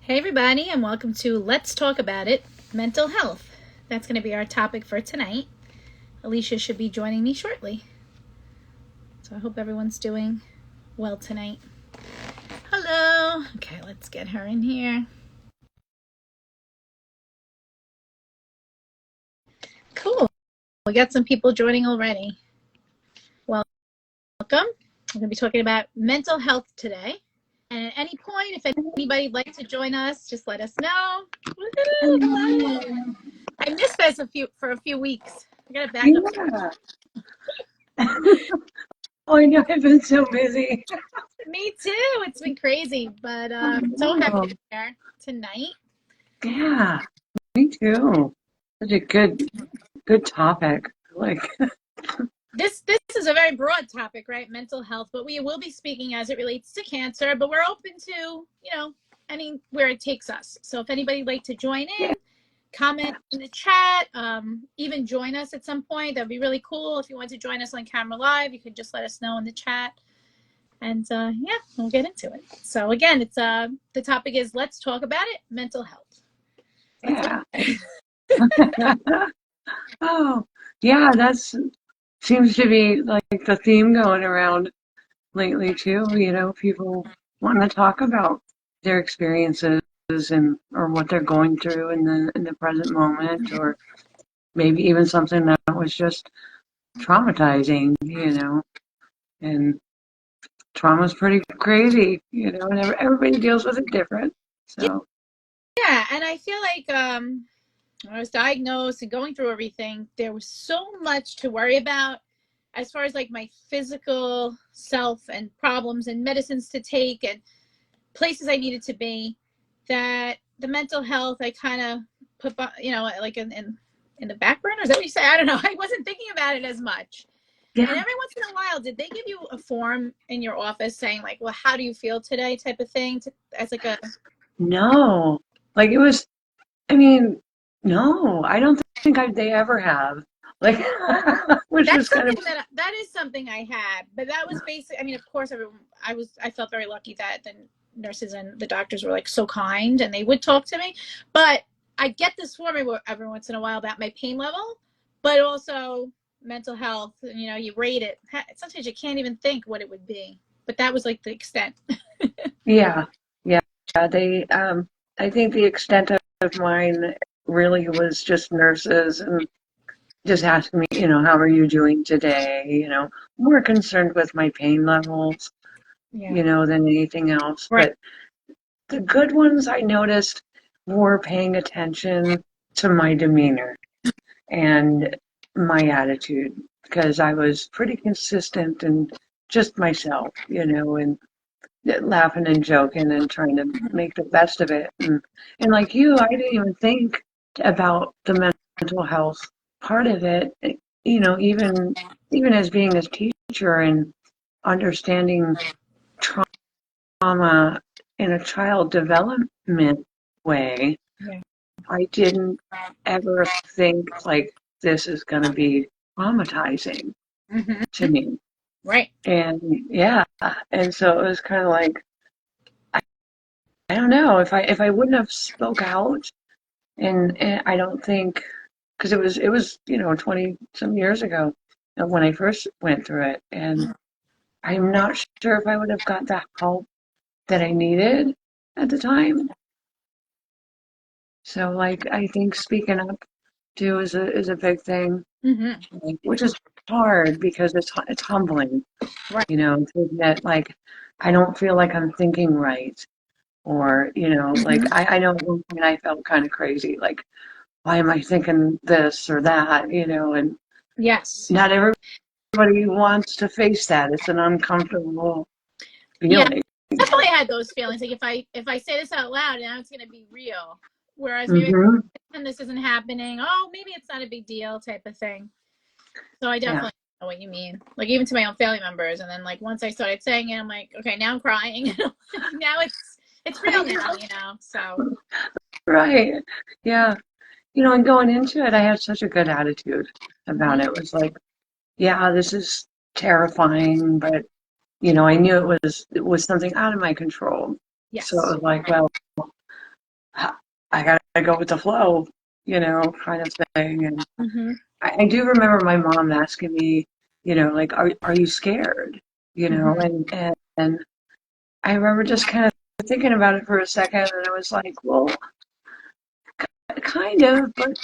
Hey, everybody, and welcome to Let's Talk About It Mental Health. That's going to be our topic for tonight. Aliesha should be joining me shortly. So I hope everyone's doing well tonight. Hello. Okay, let's get her in here. Cool. We got some people joining already. Welcome. We're going to be talking about mental health today. And at any point, if anybody'd like to join us, just let us know. I missed this for a few weeks. I got to back up. Oh, I know. I've been so busy. Me too. It's been crazy, but so happy to be here tonight. Yeah, me too. Such a good topic. This is a very broad topic, right? Mental health, but we will be speaking as it relates to cancer, but we're open to, anywhere it takes us. So if anybody'd like to join in, comment in the chat, even join us at some point, that'd be really cool. If you want to join us on camera live, you could just let us know in the chat. And we'll get into it. So again, it's the topic is let's talk about it, mental health. Yeah. Oh, yeah, that's seems to be like the theme going around lately too. People want to talk about their experiences and or what they're going through in the present moment, or maybe even something that was just traumatizing, and trauma's pretty crazy, and everybody deals with it different. So Yeah, and I feel like when I was diagnosed and going through everything, there was so much to worry about as far as like my physical self and problems and medicines to take and places I needed to be, that the mental health I kind of put, like in the back burner. Is that what you say? I don't know. I wasn't thinking about it as much. yeah. And every once in a while, did they give you a form in your office saying like, well, how do you feel today type of thing as like a... No, like it was, I mean, no, I don't think they ever have. Like, which That's was kind of, something that is something I had, but that was basic. I mean, of course, I felt very lucky that the nurses and the doctors were like so kind and they would talk to me. But I get this form every once in a while about my pain level, but also mental health. And, you rate it. Sometimes you can't even think what it would be, but that was like the extent. yeah, yeah. They, I think the extent of mine really was just nurses and just asking me, how are you doing today? More concerned with my pain levels, Yeah. than anything else. Right. But the good ones I noticed were paying attention to my demeanor and my attitude, because I was pretty consistent and just myself, and laughing and joking and trying to make the best of it. And like you, I didn't even think about the mental health part of it, even as being a teacher and understanding trauma in a child development way. Yeah. I didn't ever think like this is going to be traumatizing to me. Right. And yeah, and so it was kind of like, I don't know, if I wouldn't have spoke out, and I don't think, because it was 20 some years ago when I first went through it, and I'm not sure if I would have got the help that I needed at the time. So like I think speaking up too is a big thing, which is hard because it's humbling, Right. to admit like I don't feel like I'm thinking right, or like I know at one point I felt kind of crazy, like why am I thinking this or that, and Yes. not everybody wants to face that. It's an uncomfortable Yeah. feeling. Definitely had those feelings. Like if I say this out loud, now it's gonna be real. Whereas maybe Hmm. and this isn't happening. Oh, maybe it's not a big deal type of thing. So I Yeah. definitely know what you mean. Like even to my own family members, and then like once I started saying it, I'm like, okay, now I'm crying. Now it's real now. So Right. Yeah. And going into it, I had such a good attitude about it. It was like, yeah, this is terrifying, but I knew it was something out of my control. So it yes. was like, well, I gotta go with the flow, kind of thing. And Mm-hmm. I do remember my mom asking me, like, are you scared? Mm-hmm. And I remember just kind of thinking about it for a second, and I was like, well, kind of, but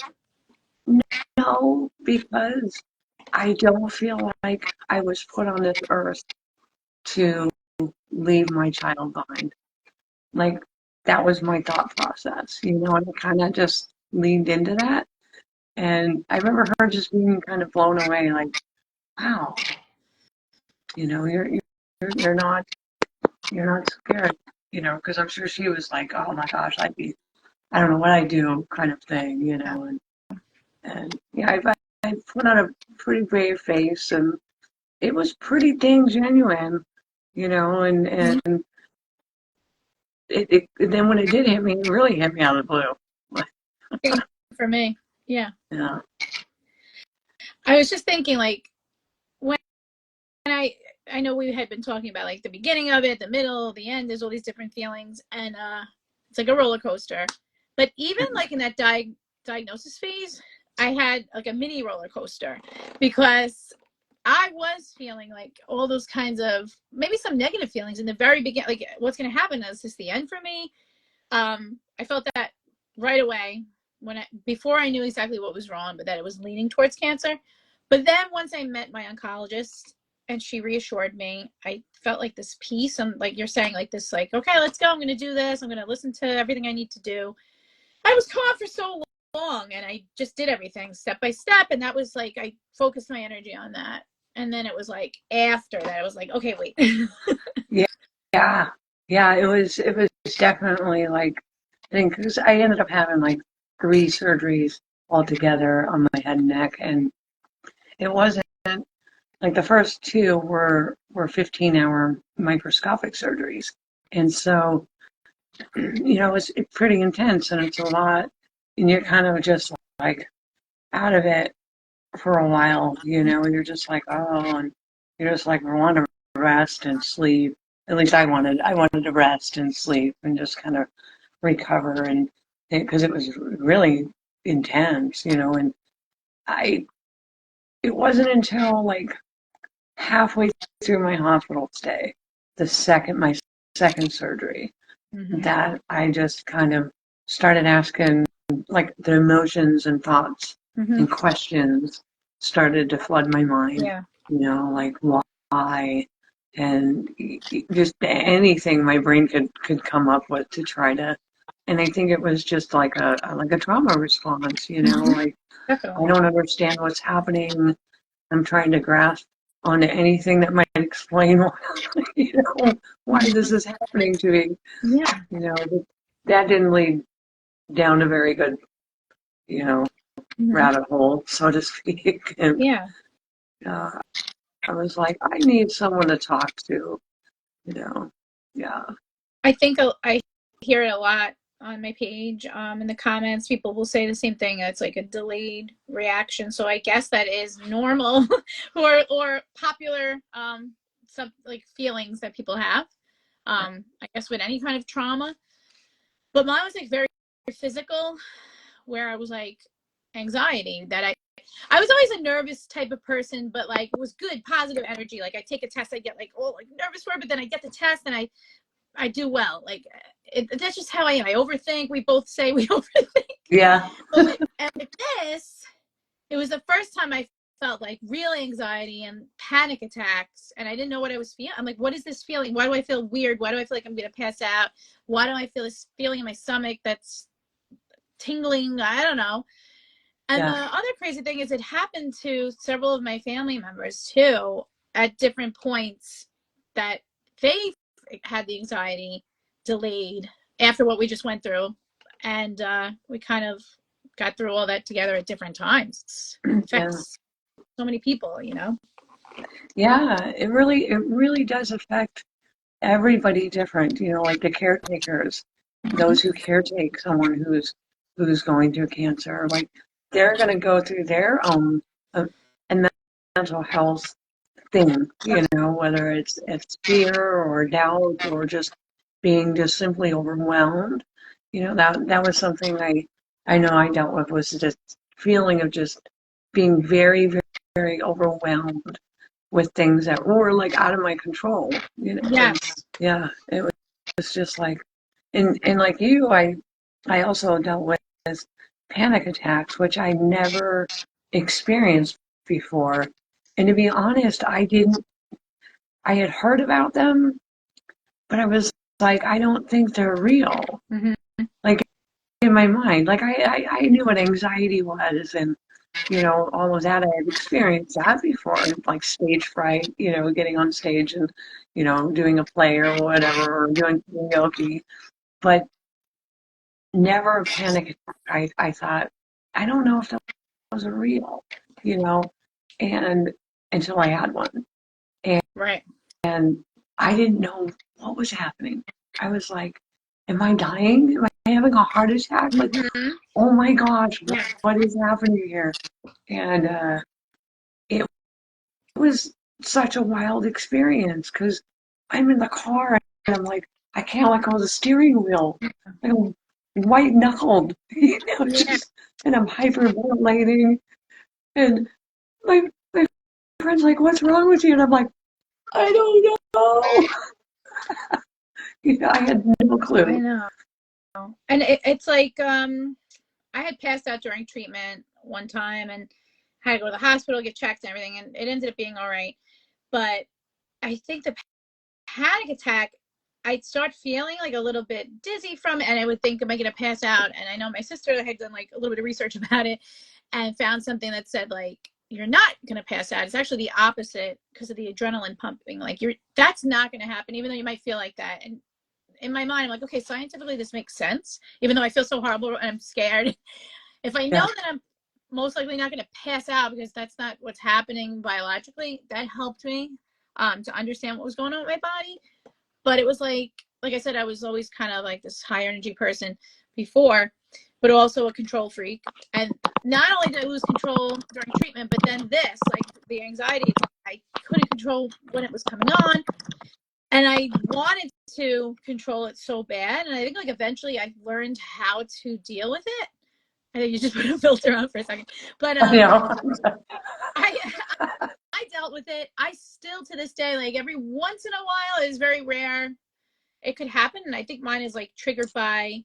no, because I don't feel like I was put on this earth to leave my child behind. Like, that was my thought process, and I kind of just leaned into that. And I remember her just being kind of blown away, like, wow, you're not scared, because I'm sure she was like, oh my gosh, I don't know what I do, kind of thing, Yeah. and yeah, I put on a pretty brave face, and it was pretty dang genuine, Mhm. and then when it did hit me, it really hit me out of the blue. Same for me. Yeah. Yeah. I was just thinking, like, when I know we had been talking about like the beginning of it, the middle, the end. There's all these different feelings, and it's like a roller coaster. But even like in that diagnosis phase, I had like a mini roller coaster because I was feeling like all those kinds of maybe some negative feelings in the very beginning. Like, what's going to happen? Is this the end for me? I felt that right away before I knew exactly what was wrong, but that it was leaning towards cancer. But then once I met my oncologist and she reassured me, I felt like this peace. And like you're saying, like this, like, okay, let's go. I'm going to do this. I'm going to listen to everything I need to do. I was calm for so long and I just did everything step by step. And that was like, I focused my energy on that. And then it was like after that, I was like, okay, wait. Yeah. Yeah. Yeah. It was definitely like, I think, because I ended up having like 3 surgeries altogether on my head and neck. And it wasn't like the first two were 15-hour microscopic surgeries. And so, it's pretty intense and it's a lot. And you're kind of just like out of it for a while, and you're just like, oh, and you're just like, I want to rest and sleep. At least I wanted to rest and sleep and just kind of recover, and because it was really intense, and I, it wasn't until like halfway through my hospital stay, my second surgery, Mm-hmm. that I just kind of started asking, like, the emotions and thoughts Mm-hmm. and questions started to flood my mind, Yeah. like why, and just anything my brain could come up with to try to. And I think it was just like a trauma response, Mm-hmm. like, I Definitely. don't understand what's happening. I'm trying to grasp onto anything that might explain why, why this is happening to me. Yeah. That didn't lead down a very good, you know, Mm-hmm. rabbit hole, so to speak. And Yeah. uh, I was like, I need someone to talk to, you know. Yeah. I think I hear it a lot on my page, in the comments. People will say the same thing. It's like a delayed reaction. So I guess that is normal or popular, some like feelings that people have. I guess with any kind of trauma. But mine was like very physical, where I was like anxiety that I was always a nervous type of person, but like it was good, positive energy. Like I take a test, I get like all like nervous for it, but then I get the test and I do well. Like that's just how I am. I overthink. We both say we overthink. Yeah. And with this, it was the first time I felt like real anxiety and panic attacks, and I didn't know what I was feeling. I'm like, what is this feeling? Why do I feel weird? Why do I feel like I'm gonna pass out? Why do I feel this feeling in my stomach that's tingling? I don't know. And the Yeah. other crazy thing is, it happened to several of my family members too at different points, that they had the anxiety delayed after what we just went through. And we kind of got through all that together at different times. It Yeah. affects so many people. Yeah. It really does affect everybody different, like the caretakers, those who caretake someone who's going through cancer, like, they're going to go through their own uh, and mental health thing, whether it's fear or doubt or just being just simply overwhelmed. that was something I know I dealt with, was this feeling of just being very, very, very overwhelmed with things that were like out of my control. And Yes. yeah, it was just like, and like you, I also dealt with panic attacks, which I never experienced before. And to be honest, I had heard about them, but I was like, I don't think they're real. Hmm. Like in my mind, like I knew what anxiety was, and all of that. I had experienced that before, like stage fright, getting on stage and, doing a play or whatever, or doing karaoke, but never a panic attack. I thought, I don't know if those are real, you know, and until I had one. Right. And I didn't know what was happening. I was like, am I dying? Am I having a heart attack? Like, Hmm. oh my gosh, Yeah. what is happening here? And it was such a wild experience because I'm in the car and I'm like, I can't let go of the steering wheel. I'm white knuckled, Yeah. just, and I'm hyperventilating. And my friend's like, what's wrong with you? And I'm like, I don't know. I had no I clue. know. And it's like, I had passed out during treatment one time and had to go to the hospital, get checked and everything, and it ended up being all right. But I think the panic attack, I'd start feeling like a little bit dizzy from it, and I would think, am I going to pass out? And I know my sister had done like a little bit of research about it and found something that said like, you're not going to pass out. It's actually the opposite because of the adrenaline pumping. Like that's not going to happen, even though you might feel like that. And in my mind, I'm like, okay, scientifically this makes sense, even though I feel so horrible and I'm scared. If I know Yeah, that I'm most likely not going to pass out because that's not what's happening biologically, that helped me to understand what was going on with my body. But it was like I said, I was always kind of like this high energy person before, but also a control freak. And not only did I lose control during treatment, but then this, like the anxiety, I couldn't control when it was coming on. And I wanted to control it so bad. And I think like eventually I learned how to deal with it. I think you just put a filter on for a second. But you know. I I dealt with it. I still to this day, like every once in a while, it's very rare it could happen. And I think mine is like triggered by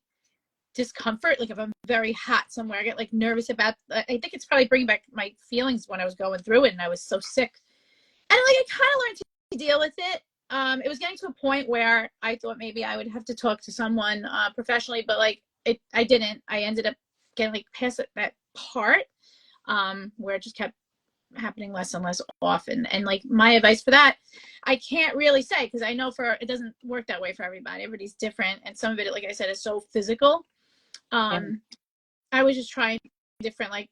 discomfort. Like if I'm very hot somewhere, I get like nervous about. I think it's probably bringing back my feelings when I was going through it and I was so sick. And like I kind of learned to deal with it. It was getting to a point where I thought maybe I would have to talk to someone professionally, but like I didn't. I ended up getting like past that part where it just kept happening less and less often. And like my advice for that, I can't really say because I know for it doesn't work that way for everybody. Everybody's different, and some of it, like I said, is so physical. Um, I was just trying different like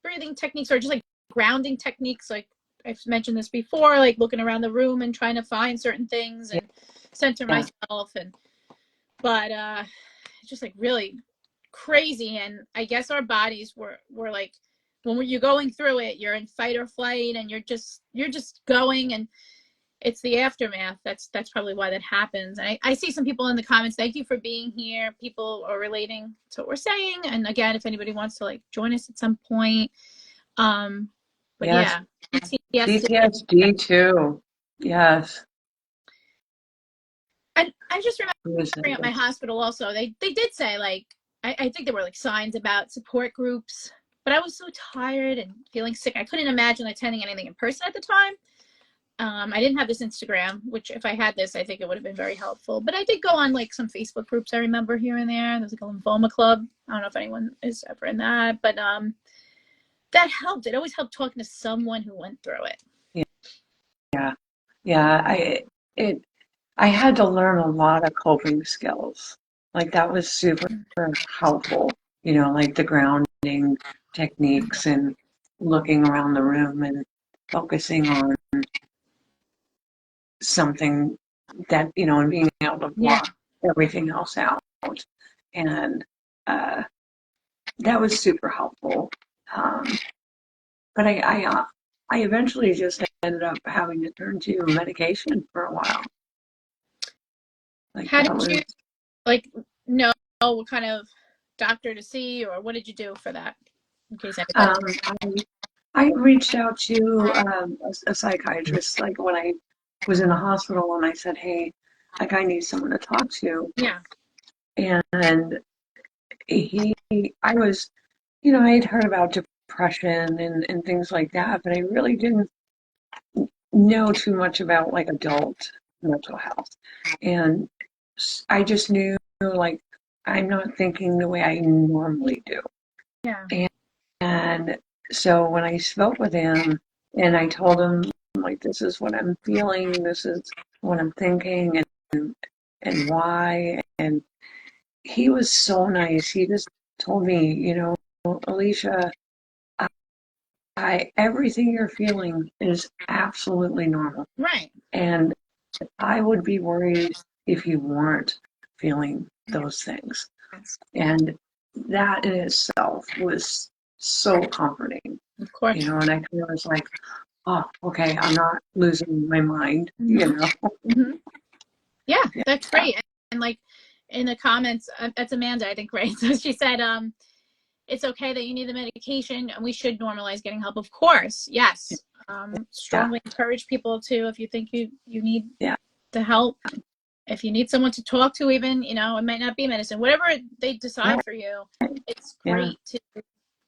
breathing techniques or just like grounding techniques. Like I've mentioned this before, like looking around the room and trying to find certain things Yeah, and center yeah, myself. And but it's just like really crazy. And I guess our bodies were like when you're going through it, you're in fight or flight, and you're just going, and it's the aftermath. That's probably why that happens. And I see some people in the comments. Thank you for being here. People are relating to what we're saying. And again, if anybody wants to like join us at some point, um, but yes. yeah, PTSD. PTSD too. Yes. And I just It was, remember at my hospital also, they did say like I think there were like signs about support groups, but I was so tired and feeling sick. I couldn't imagine attending anything in person at the time. I didn't have this Instagram, which if I had this, I think it would have been very helpful. But I did go on like some Facebook groups I remember here and there. There's like a lymphoma club. I don't know if anyone is ever in that, but that helped. It always helped talking to someone who went through it. yeah, yeah. I had to learn a lot of coping skills. Like that was super helpful. Like the grounding techniques and looking around the room and focusing on something and being able to Yeah. block everything else out. And uh, that was super helpful. Um, but I eventually just ended up having to turn to medication for a while. Like How that did was you like know what kind of doctor to see, or what did you do for that? In case anybody. Um, I reached out to a psychiatrist, like when I was in the hospital, and I said, "Hey, like I need someone to talk to." Yeah. And I was, you know, I had heard about depression and things like that, but I really didn't know too much about like adult mental health. And I just knew like I'm not thinking the way I normally do. Yeah. And so when I spoke with him and I told him like this is what I'm feeling, this is what I'm thinking and why, and he was so nice. He just told me, you know, Aliesha, I everything you're feeling is absolutely normal. Right. And I would be worried if you weren't feeling those things. Yes. And that in itself was so comforting, Of course. you know, and I kind of was like, oh, okay, I'm not losing my mind, you Mm-hmm. know. Mm-hmm. Yeah, Yeah. that's great. And like in the comments, that's Amanda, I think, right? So she said, it's okay that you need the medication and we should normalize getting help. Of course, yes. Yeah. Strongly encourage people to, if you think you need Yeah. the help, if you need someone to talk to, even, you know, it might not be medicine, whatever they decide Right. for you, it's Yeah. great to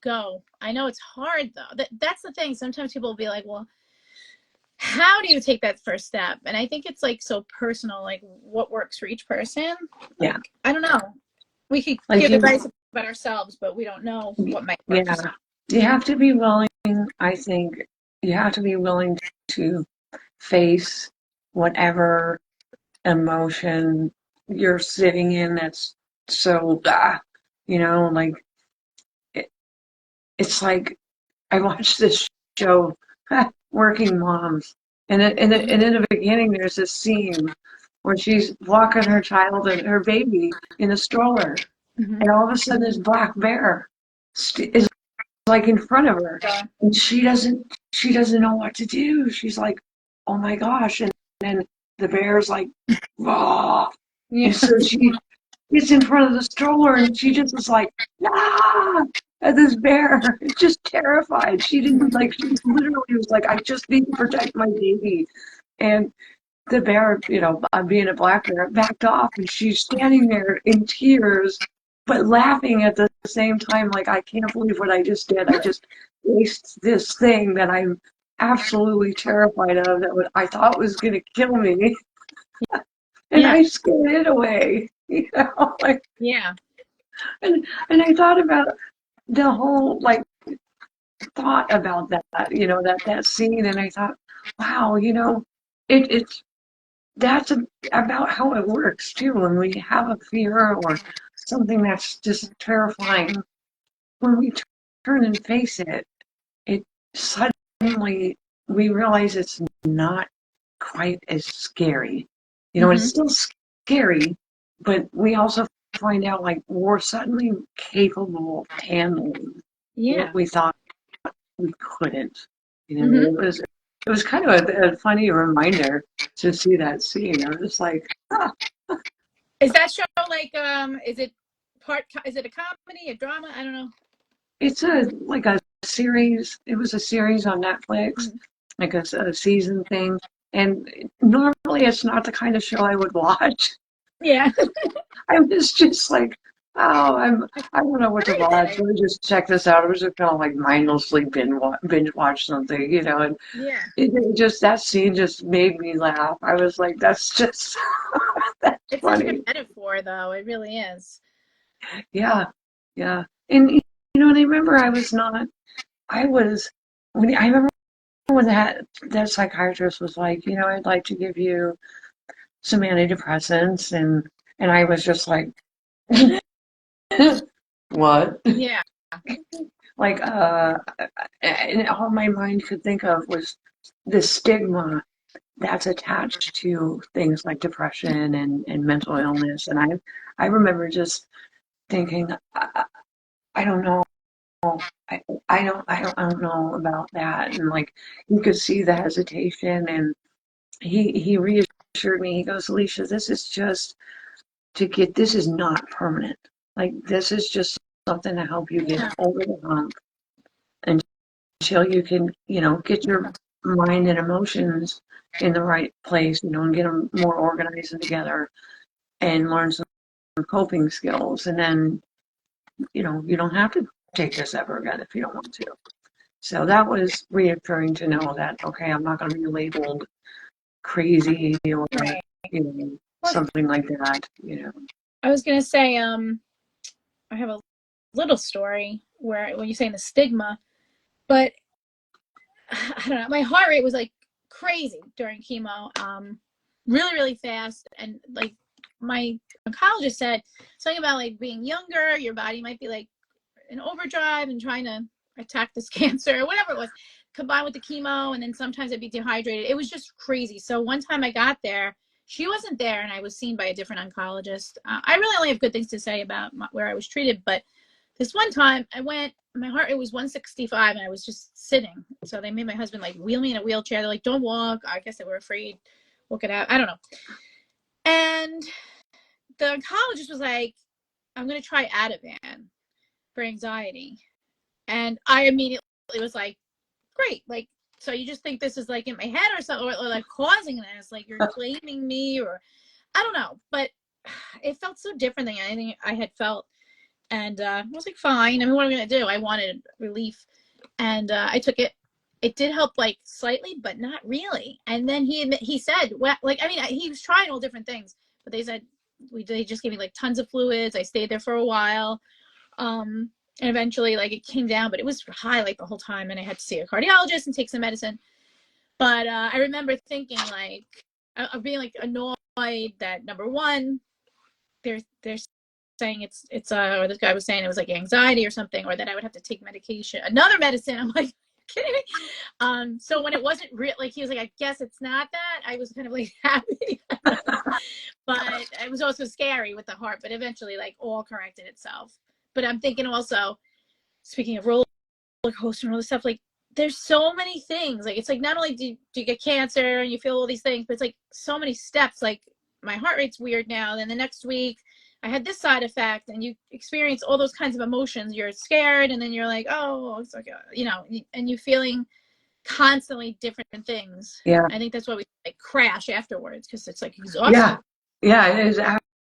go. I know it's hard though. That's the thing. Sometimes people will be like, well, how do you take that first step? And I think it's like so personal, like what works for each person. Like, Yeah. I don't know. We could Like give you, advice about ourselves, but we don't know what might work for yeah. someone. You have to be willing, I think, you have to be willing to face whatever emotion you're sitting in that's so, you know, like it, it's like I watched this show, Working Moms, and in the beginning there's this scene where she's walking her child and her baby in a stroller, Mm-hmm. and all of a sudden this black bear is like in front of her, and she doesn't know what to do. She's like, oh my gosh, and then the bear's like, oh, Yeah. and so she gets in front of the stroller and she just was like, ah, at this bear, just terrified. She didn't like, she literally was like, I just need to protect my baby. And the bear, you know, being a black bear, backed off and she's standing there in tears, but laughing at the same time, like, I can't believe what I just did. I just faced this thing that I'm absolutely terrified of that I thought was going to kill me. And Yeah. I scared it away, you know, like, Yeah. and I thought about the whole like thought about that, you know, that scene, and I thought, wow, you know, it's that's about how it works too. When we have a fear or something that's just terrifying, when we turn and face it, it suddenly we realize it's not quite as scary. You know, it's Mm-hmm. still scary, but we also find out like we're suddenly capable of handling what Yeah. we thought we couldn't. You know, Mm-hmm. it was kind of a funny reminder to see that scene. I was just like, ah, Is that show like is it is it a comedy, a drama? I don't know. it's a like a series. It was a series on Netflix, Mm-hmm. like a season thing. And normally it's not the kind of show I would watch. Yeah. I was just like, oh, I don't know what to I get watch. it. Let me just check this out. I was just kind of like mindlessly binge watch something, you know, and Yeah. it just that scene just made me laugh. I was like, that's just that's It's such a good funny. metaphor though. It really is. Yeah, yeah. And you know, and I remember I was not. I was when I remember when that psychiatrist was like, you know, I'd like to give you some antidepressants, and I was just like, what? Yeah. Like, and all my mind could think of was the stigma that's attached to things like depression and mental illness. And I remember just thinking, I don't know. I, I don't know about that. And like, you could see the hesitation, and he reassured me. He goes, Aliesha, this is just this is not permanent. Like, this is just something to help you get over the hump until you can, get your mind and emotions in the right place, and get them more organized and together and learn some coping skills. And then, you don't have to take this ever again if you don't want to. So that was reassuring to know that, okay, I'm not going to be labeled crazy or, Right. Well, something like that, I was gonna say, I have a little story where when you're saying the stigma, but I don't know, my heart rate was like crazy during chemo, really, really fast, and like my oncologist said something about like being younger, your body might be like in overdrive and trying to attack this cancer or whatever it was, combined with the chemo, and then sometimes I'd be dehydrated. It was just crazy. So one time I got there, she wasn't there, and I was seen by a different oncologist. I really only have good things to say about where I was treated, but this one time I went, my heart rate was 165, and I was just sitting. So they made my husband like wheel me in a wheelchair. They're like, "Don't walk." I guess they were afraid. Walk it out. I don't know. And the oncologist was like, "I'm gonna try Ativan for anxiety." And I immediately was like, great. Like, so you just think this is like in my head or something, or like causing this, like you're blaming me, or I don't know. But it felt so different than anything I had felt. And I was like, fine. I mean, what am I going to do? I wanted relief. And I took it. It did help like slightly, but not really. And then he said, well, like, I mean, he was trying all different things, but they said, they just gave me like tons of fluids. I stayed there for a while. And eventually like it came down, but it was high like the whole time, and I had to see a cardiologist and take some medicine. But I remember thinking like, of being like annoyed that number one, they're saying it's or this guy was saying it was like anxiety or something, or that I would have to take medication, another medicine. I'm like, kidding me? So when it wasn't real, like he was like, I guess it's not that, I was kind of like happy. But it was also scary with the heart, but eventually like all corrected itself. But I'm thinking also, speaking of roller coaster and all this stuff, like there's so many things. Like it's like not only do you get cancer and you feel all these things, but it's like so many steps. Like my heart rate's weird now. Then the next week I had this side effect, and you experience all those kinds of emotions. You're scared, and then you're like, oh, it's like, and you're feeling constantly different things. Yeah. I think that's why we like crash afterwards, because it's like Yeah. exhausting. Yeah, it is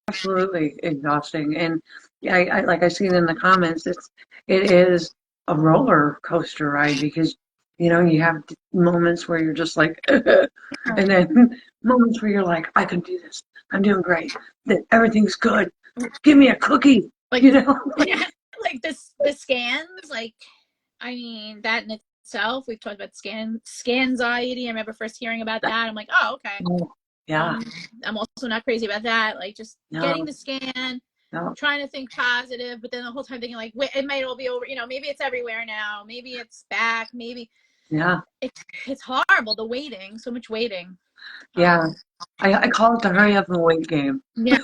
absolutely exhausting. And yeah, I like I seen in the comments, it is a roller coaster ride because, you have moments where you're just like, and then moments where you're like, I can do this. I'm doing great. That everything's good. Give me a cookie. Like, Like, yeah, like the scans, like, I mean, that in itself, we've talked about scanxiety. I remember first hearing about that. I'm like, oh, okay. oh, yeah, I'm also not crazy about that. Like just getting no, the scan, no, trying to think positive, but then the whole time thinking like, wait, it might all be over. Maybe it's everywhere now. Maybe it's back. Maybe yeah, it's horrible. The waiting, so much waiting. yeah. I call it the hurry up and wait game. Yeah,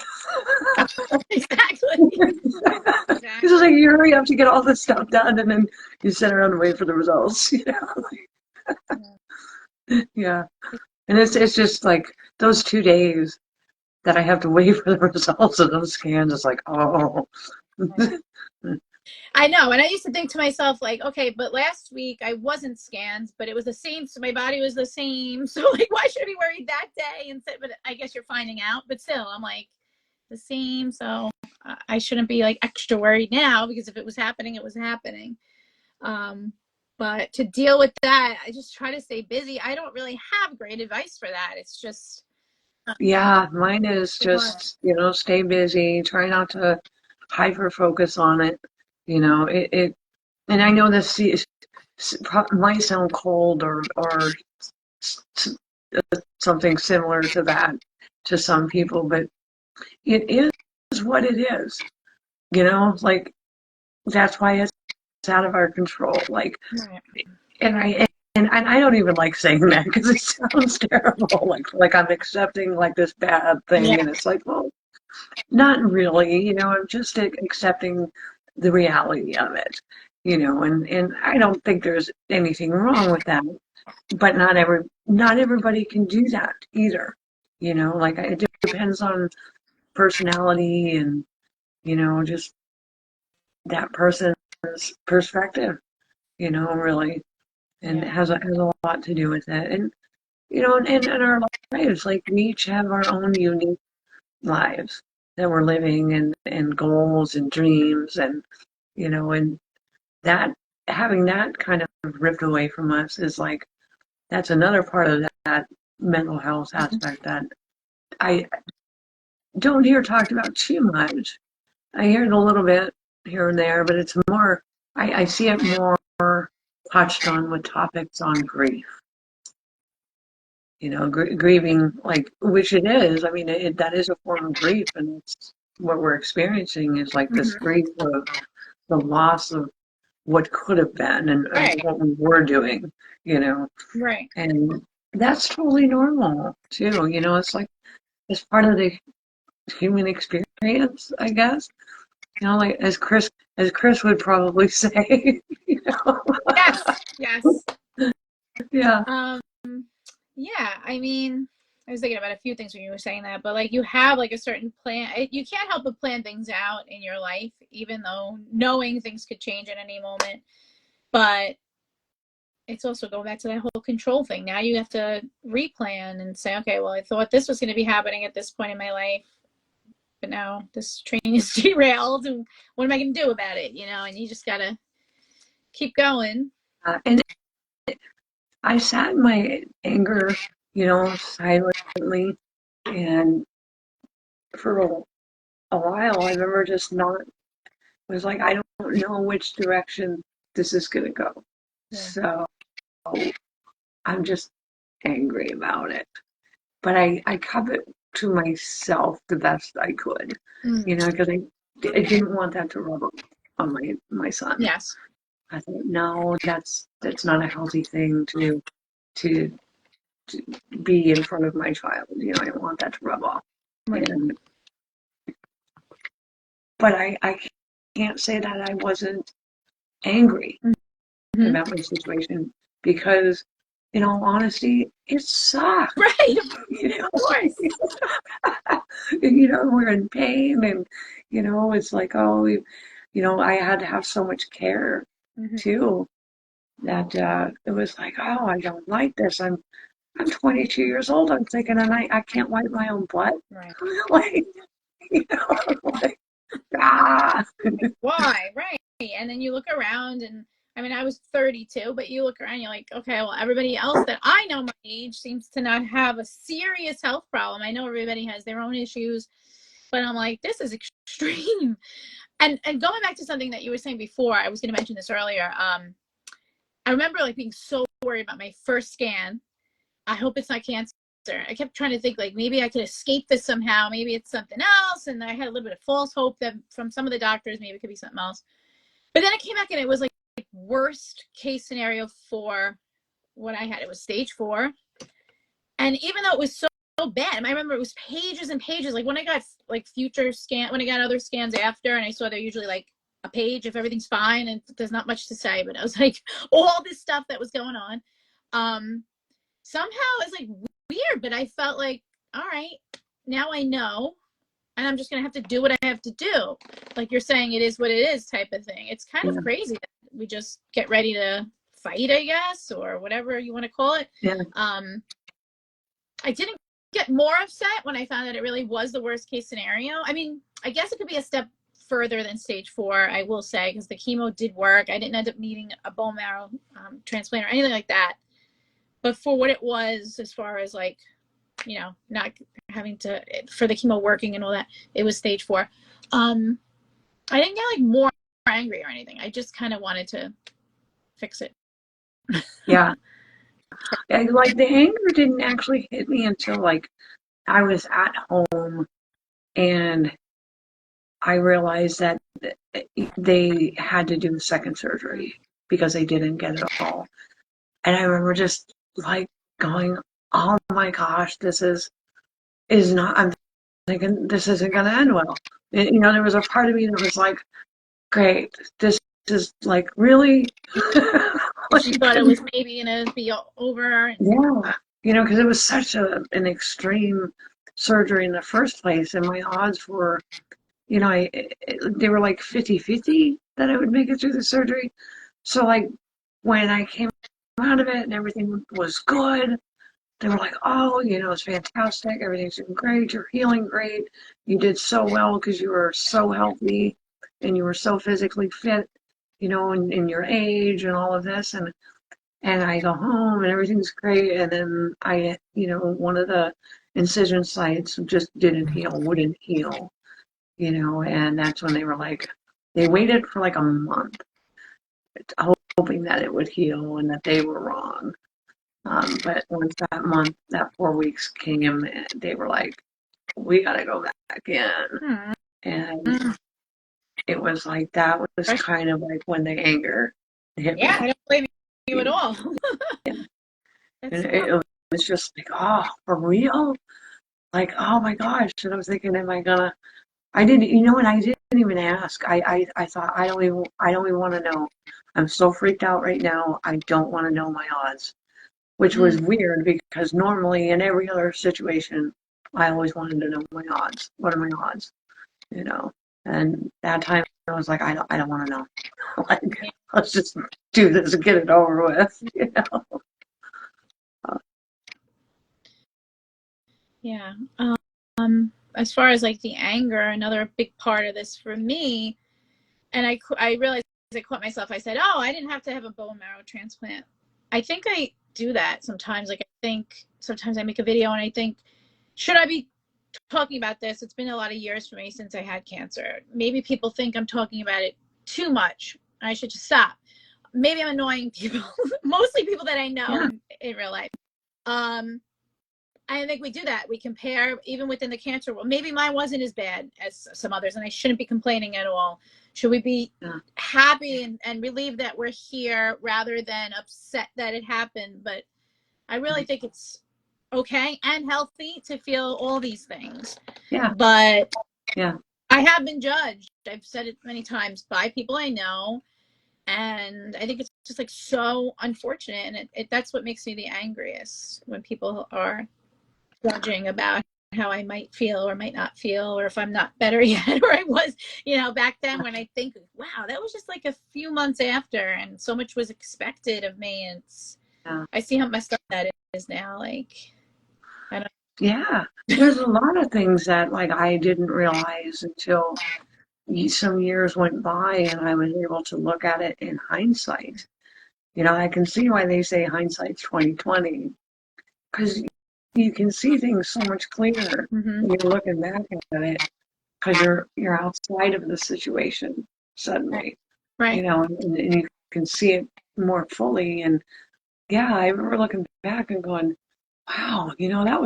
exactly. It's just like you hurry up to get all this stuff done, and then you sit around and wait for the results. Yeah. And it's just like those 2 days that I have to wait for the results of those scans. It's like, oh. I know. And I used to think to myself, like, okay, but last week I wasn't scanned, but it was the same. So my body was the same. So, like, why should I be worried that day? Instead, but I guess you're finding out. But still, I'm like, the same. So I shouldn't be like extra worried now, because if it was happening, it was happening. But to deal with that, I just try to stay busy. I don't really have great advice for that. It's just, Yeah, mine is just, stay busy, try not to hyper focus on it. And I know this might sound cold or something similar to that to some people, but it is what it is. Like that's why it's out of our control. Like, and I don't even like saying that because it sounds terrible. Like I'm accepting like this bad thing, and it's like, well, not really. I'm just accepting the reality of it. And I don't think there's anything wrong with that. But not everybody can do that either. Like it depends on personality and just that person's perspective, really, and it Yeah. has a lot to do with it. And in our lives, like we each have our own unique lives that we're living, and goals and dreams, and that having that kind of ripped away from us is like that's another part of that mental health aspect that I don't hear talked about too much. I hear it a little bit here and there, but it's more, I see it more touched on with topics on grief. Grieving, like, which it is. I mean, that is a form of grief, and it's what we're experiencing is like this Hmm. grief of the loss of what could have been and Right. what we were doing, you know, Right. and that's totally normal too. It's like it's part of the human experience, I guess. Like as Chris would probably say, you know. Yes. Yes. Yeah. Um, yeah, I mean, I was thinking about a few things when you were saying that, but like you have like a certain plan. You can't help but plan things out in your life, even though knowing things could change at any moment. But it's also going back to that whole control thing. Now you have to replan and say, okay, well, I thought this was going to be happening at this point in my life, but now this train is derailed, and what am I going to do about it? And you just got to keep going. And I sat in my anger, silently, and for a while, I remember just not. It was like I don't know which direction this is gonna go, Yeah. so I'm just angry about it. But I kept it to myself the best I could, Mm. because I didn't want that to rub off on my son. Yes. I thought, no, that's not a healthy thing to to be in front of my child. I don't want that to rub off. Right. And but I can't say that I wasn't angry Mm-hmm. about my situation because, in all honesty, it sucked. Right. Of You know, course. we're in pain, and it's like, oh, I had to have so much care Mm-hmm. too that it was like, oh, I don't like this. I'm 22 years old. I'm thinking, and I can't wipe my own butt. Right. Like, like, ah. Why? Right. And then you look around, and I mean, I was 32, but you look around, you're like, okay, well, everybody else that I know my age seems to not have a serious health problem. I know everybody has their own issues, but I'm like, this is extreme. And going back to something that you were saying before, I was going to mention this earlier. I remember like being so worried about my first scan. I hope it's not cancer. I kept trying to think like maybe I could escape this somehow. Maybe it's something else. And I had a little bit of false hope that from some of the doctors, maybe it could be something else. But then it came back and it was like worst case scenario for what I had. It was stage 4. And even though it was so bad, I remember it was pages and pages. Like when I got like future scan, when I got other scans after, and I saw they're usually like a page if everything's fine and there's not much to say. But I was like all this stuff that was going on. Somehow it was like weird, but I felt like, all right, now I know, and I'm just gonna have to do what I have to do. Like you're saying, it is what it is type of thing. It's kind of Yeah, crazy that we just get ready to fight, I guess, or whatever you want to call it. yeah, I didn't get more upset when I found that it really was the worst case scenario. I mean, I guess it could be a step further than stage 4, I will say, because the chemo did work. I didn't end up needing a bone marrow transplant or anything like that. But for what it was, as far as like, not having to, for the chemo working and all that, it was stage 4. I didn't get like more angry or anything. I just kind of wanted to fix it. yeah. And like the anger didn't actually hit me until like I was at home and I realized that they had to do a second surgery because they didn't get it all. And I remember just like going, oh my gosh, is not, I'm thinking this isn't going to end well. And, there was a part of me that was like, great, this is like really, She like, thought it was maybe going to be over. And yeah, because it was such an extreme surgery in the first place, and my odds were, they were like 50-50, that I would make it through the surgery. So like when I came out of it and everything was good, they were like, oh, it's fantastic. Everything's doing great. You're healing great. You did so well because you were so healthy and you were so physically fit, in your age and all of this. And I go home and everything's great. And then one of the incision sites just wouldn't heal, and that's when they were like, they waited for like a month hoping that it would heal and that they were wrong. But once that 4 weeks came, they were like, we got to go back in. Hmm. And it was like, that was kind of like when the anger hit me. Yeah, I don't blame you at all. Yeah. And it was just like, oh, for real? Like, oh my gosh. And I was thinking, I didn't, and I didn't even ask. I thought, I don't even want to know. I'm so freaked out right now. I don't want to know my odds. Which was weird because normally in every other situation, I always wanted to know my odds. What are my odds? And that time I was like, I don't want to know. Like, let's just do this and get it over with. Yeah. As far as like the anger, another big part of this for me, and I realized I caught myself. I said, "Oh, I didn't have to have a bone marrow transplant." I think I do that sometimes. Like I think sometimes I make a video and I think, should I be talking about this? It's been a lot of years for me since I had cancer. Maybe people think I'm talking about it too much. I should just stop. Maybe I'm annoying people, mostly people that I know in real life. I think we do that. We compare even within the cancer world. Maybe mine wasn't as bad as some others, and I shouldn't be complaining at all. Should we be happy and relieved that we're here rather than upset that it happened? But I really think it's okay and healthy to feel all these things. Yeah. But yeah. I have been judged. I've said it many times by people I know. And I think it's just like so unfortunate. And that's what makes me the angriest, when people are judging about how I might feel or might not feel, or if I'm not better yet, or I was, back then, when I think, wow, that was just like a few months after and so much was expected of me. And I see how messed up that is now. Like, I don't. Yeah. There's a lot of things that like I didn't realize until some years went by and I was able to look at it in hindsight. I can see why they say hindsight's 2020, because you can see things so much clearer when you're looking back at it, because you're outside of the situation suddenly, Right. and you can see it more fully. And yeah, I remember looking back and going, wow, that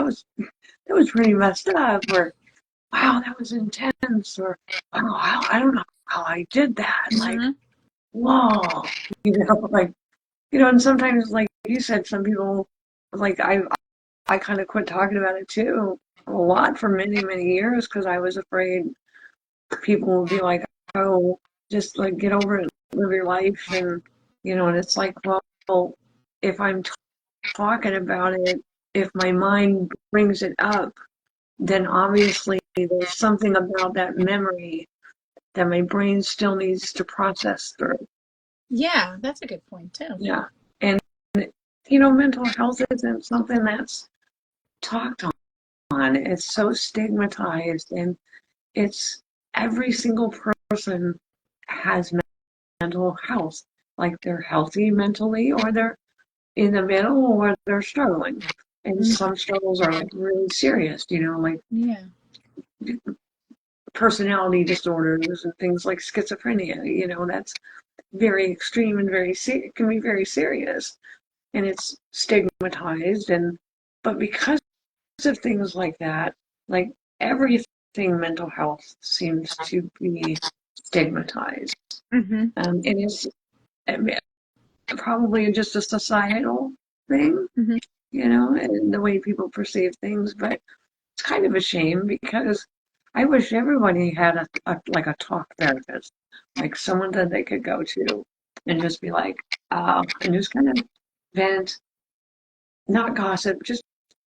was pretty messed up, or wow, that was intense, or wow, I don't know how I did that. Like, whoa, like, and sometimes, like you said, some people, like, I kind of quit talking about it too a lot for many, many years because I was afraid people would be like, oh, just like get over it, live your life. And it's like, well, if I'm talking about it, if my mind brings it up, then obviously there's something about that memory that my brain still needs to process through. Yeah, that's a good point too. Yeah. And, mental health isn't something that's talked on. It's so stigmatized, and it's every single person has mental health. Like they're healthy mentally, or they're in the middle, or they're struggling. And some struggles are like really serious, like personality disorders and things like schizophrenia. That's very extreme and it can be very serious, and it's stigmatized. But because of things like that, like everything mental health seems to be stigmatized. And it's probably just a societal thing, and the way people perceive things. But it's kind of a shame because I wish everybody had like a talk therapist, like someone that they could go to and just be like, and just kind of vent, not gossip, just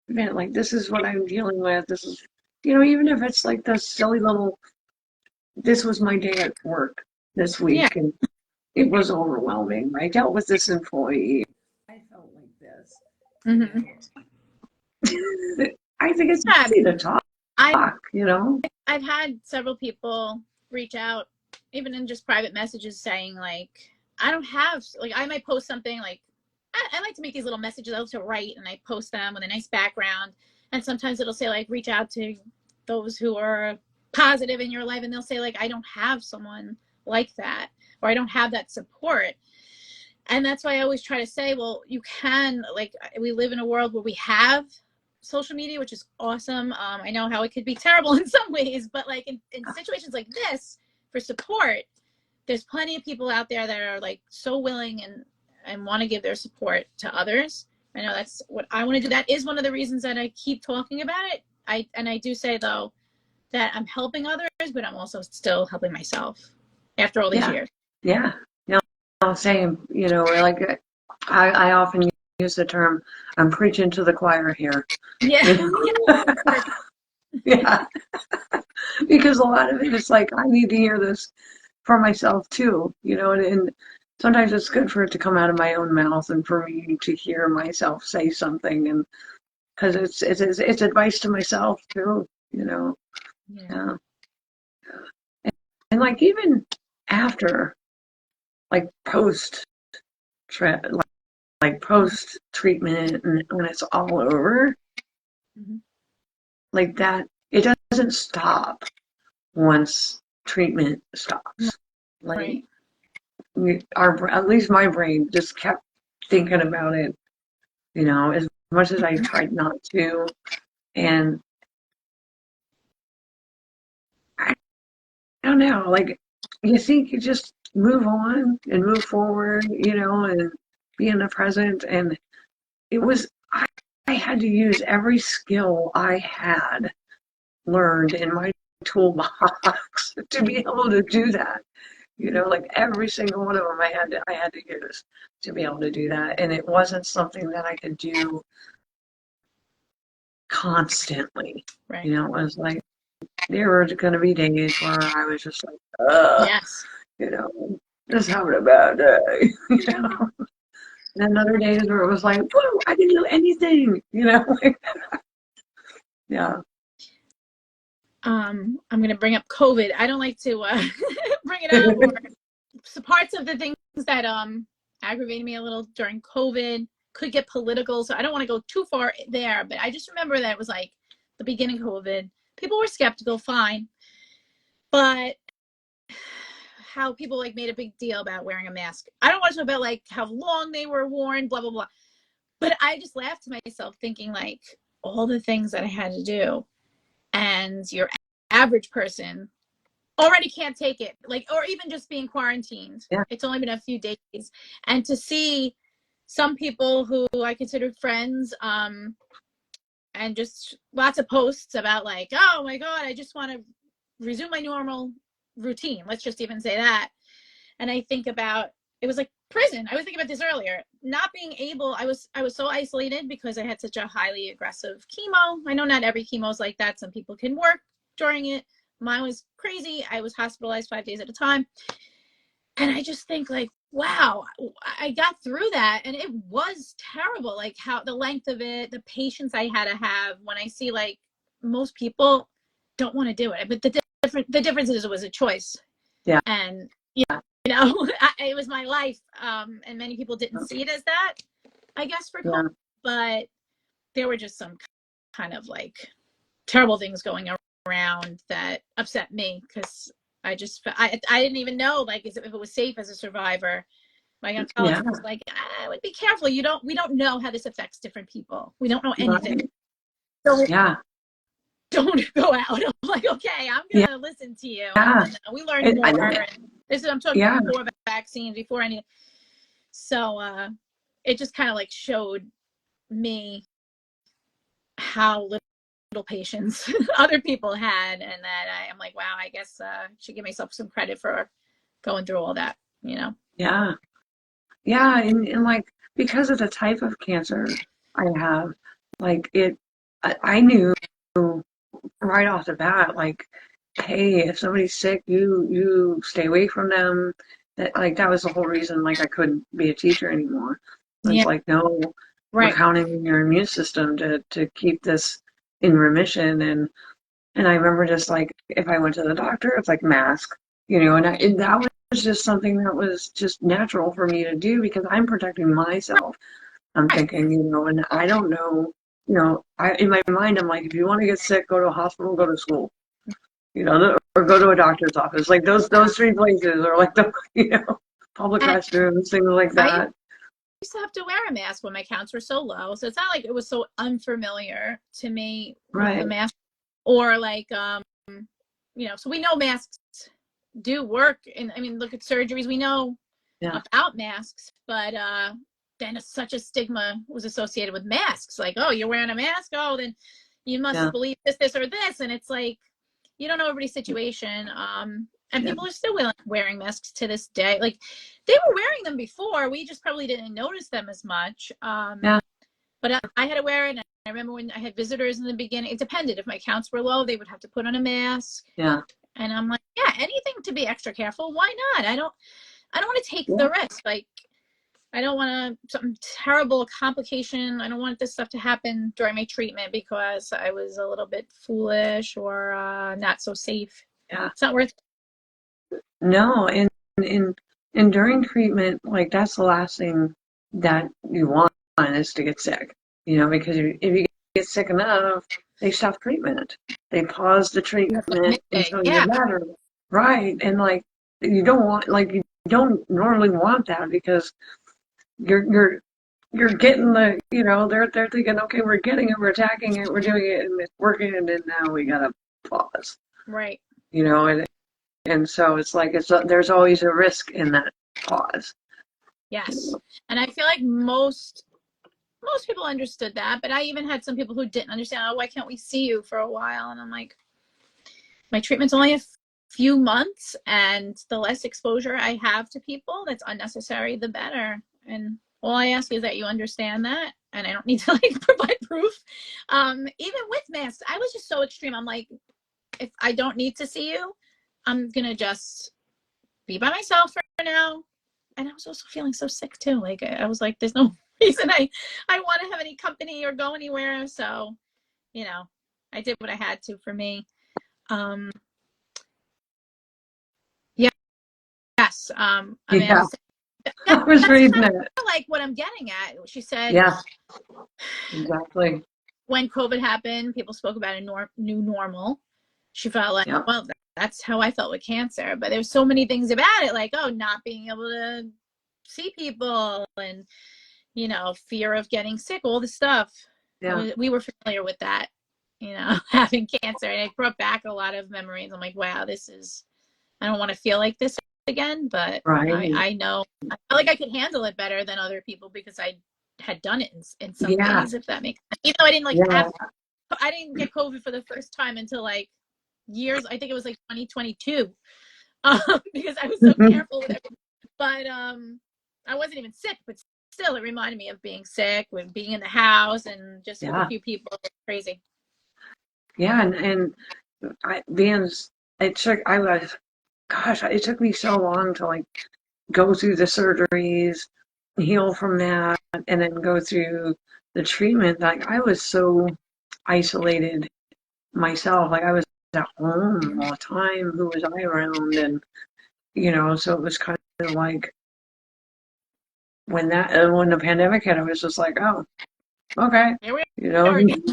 vent. Like, this is what I'm dealing with. This is, even if it's like the silly little, this was my day at work. this Yeah. week, and it was overwhelming. I dealt with this employee. I felt like this. Hmm. I think it's Yeah. easy to talk, I you know? I've had several people reach out, even in just private messages, saying like, I don't have like I might post something like I like to make these little messages I love to write, and I post them with a nice background. And sometimes it'll say like, reach out to those who are positive in your life, and they'll say like, I don't have someone like that, or I don't have that support. And that's why I always try to say, well, you can, like, we live in a world where we have social media, which is awesome. I know how it could be terrible in some ways, but like in situations like this, for support, there's plenty of people out there that are like so willing and want to give their support to others. I know that's what I want to do. That is one of the reasons that I keep talking about it. I do say though that I'm helping others, but I'm also still helping myself after all these Yeah, years. yeah. No, same. You know, like I often use the term, I'm preaching to the choir here. Yeah. You know? Yeah, because a lot of it is like, I need to hear this for myself too, you know, and sometimes it's good for it to come out of my own mouth and for me to hear myself say something, and because it's advice to myself too, you know. Yeah. Yeah. And like even after, like post treatment, and when it's all over, Mhm. like that, it doesn't stop once treatment stops. Like Right. at least my brain just kept thinking about it, you know, as much as I tried not to. And I don't know, like, you think you just move on and move forward, you know, and be in the present. And it was, I had to use every skill I had learned in my toolbox to be able to do that. You know, like every single one of them I had to use to be able to do that. And it wasn't something that I could do constantly. Right. You know, it was like there were going to be days where I was just like, ugh, Yes. you know, just having a bad day, you know. And then other days where it was like, whoa, I didn't do anything, you know. Like, yeah, I'm gonna bring up COVID. I don't like to bring it up, or so parts of the things that aggravated me a little during COVID could get political. So I don't want to go too far there, but I just remember that it was like the beginning of COVID. People were skeptical, fine, but how people like made a big deal about wearing a mask. I don't want to talk about like how long they were worn, blah blah blah. But I just laughed to myself thinking like all the things that I had to do, and your average person already can't take it, like, or even just being quarantined, yeah, it's only been a few days, and to see some people who I considered friends, and just lots of posts about like, oh my god, I just want to resume my normal routine, let's just even say that. And I think about, it was like prison. I was thinking about this earlier, not being able, I was so isolated because I had such a highly aggressive chemo. I know not every chemo is like that, some people can work during it. Mine was crazy. I was hospitalized 5 days at a time. And I just think like, wow, I got through that, and it was terrible, like how the length of it, the patience I had to have. When I see like most people don't want to do it, but the difference is it was a choice. yeah, And you know, it was my life, and many people didn't see it as that, I guess, for COVID. yeah, But there were just some kind of like terrible things going around that upset me, because I didn't even know like if it was safe as a survivor. My yeah, oncologist was like, I would be careful. We don't know how this affects different people. We don't know anything. right, So yeah, don't go out. I'm like, okay, I'm yeah, gonna listen to you. And yeah, we learned more. and And this is, I'm talking yeah, before vaccines, before any. So it just kind of like showed me how little patience other people had, and that I'm like, wow, I guess I should give myself some credit for going through all that, you know? yeah, yeah, and like because of the type of cancer I have, like I knew right off the bat, like hey, if somebody's sick, you stay away from them. That was the whole reason like I couldn't be a teacher anymore. It's Yeah. like, no, we're Right. counting on your immune system to keep this in remission. And I remember just like if I went to the doctor, it's like mask, and that was just something that was just natural for me to do because I'm protecting myself. I'm Right. thinking, and I don't know, in my mind, I'm like, if you want to get sick, go to a hospital, go to school, or go to a doctor's office. Like those three places, or like the, public And restrooms, things like I that. used to have to wear a mask when my counts were so low. So it's not like it was so unfamiliar to me with the Right. mask or like, so we know masks do work. And I mean, look at surgeries. We know Yeah. about masks, but then such a stigma was associated with masks. Like, oh, you're wearing a mask. Oh, then you must Yeah. believe this, or this. And it's like, you don't know everybody's situation. And Yeah. people are still wearing masks to this day. Like they were wearing them before. We just probably didn't notice them as much. Yeah. But I had to wear it. And I remember when I had visitors in the beginning, it depended. If my counts were low, they would have to put on a mask. Yeah. And I'm like, yeah, anything to be extra careful. Why not? I don't want to take Yeah. the risk. Like, I don't want something terrible, complication. I don't want this stuff to happen during my treatment because I was a little bit foolish or not so safe. Yeah. It's not worth it. No, and during treatment, like that's the last thing that you want is to get sick. Because if you get sick enough, they stop treatment. They pause the You have to treatment mitigate. until you're Yeah, better. Right. And like you don't normally want that because you're getting they're thinking, okay, we're getting it, we're attacking it, we're doing it, and it's working, and then now we gotta pause. right. And so it's like there's always a risk in that pause. Yes. And I feel like most people understood that, but I even had some people who didn't understand. Oh, why can't we see you for a while? And I'm like, my treatment's only a few months, and the less exposure I have to people that's unnecessary, the better. And all I ask is that you understand that, and I don't need to like provide proof. Even with masks, I was just so extreme. I'm like, if I don't need to see you, I'm gonna just be by myself for now. And I was also feeling so sick too. Like I was like, there's no reason I want to have any company or go anywhere. So, I did what I had to for me. Um, yes. Amanda Yeah, said, I was that's reading kind it. of like what I'm getting at. She said, Yeah, exactly. when COVID happened, people spoke about a new normal. She felt like, Yeah, well, that's how I felt with cancer. But there's so many things about it, like, oh, not being able to see people and, fear of getting sick, all this stuff. yeah, We were familiar with that, having cancer. And it brought back a lot of memories. I'm like, wow, I don't want to feel like this again, but right. I know, I feel like I could handle it better than other people because I had done it in some Yeah, ways, if that makes sense. Even though yeah. I didn't get COVID for the first time until like years, I think it was like 2022, because I was so careful with it. But I wasn't even sick, but still, it reminded me of being sick, with being in the house, and just with a Yeah, few people. Crazy. yeah, and it took I was gosh, it took me so long to like go through the surgeries, heal from that, and then go through the treatment. Like I was so isolated myself. Like I was at home all the time. Who was I around? And so it was kind of like when the pandemic hit, I was just like, oh, okay, Here we you know, are again.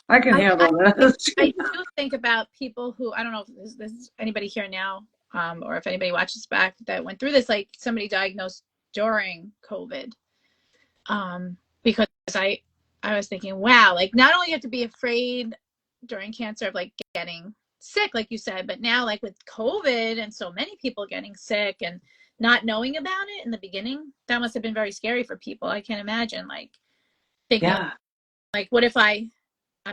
I can I, I handle this. I do think about people who, I don't know if there's anybody here now, or if anybody watches back that went through this, like somebody diagnosed during COVID, because I was thinking, wow, like not only you have to be afraid during cancer of like getting sick, like you said, but now like with COVID and so many people getting sick and not knowing about it in the beginning, that must have been very scary for people. I can't imagine like thinking Yeah, like, what if I'm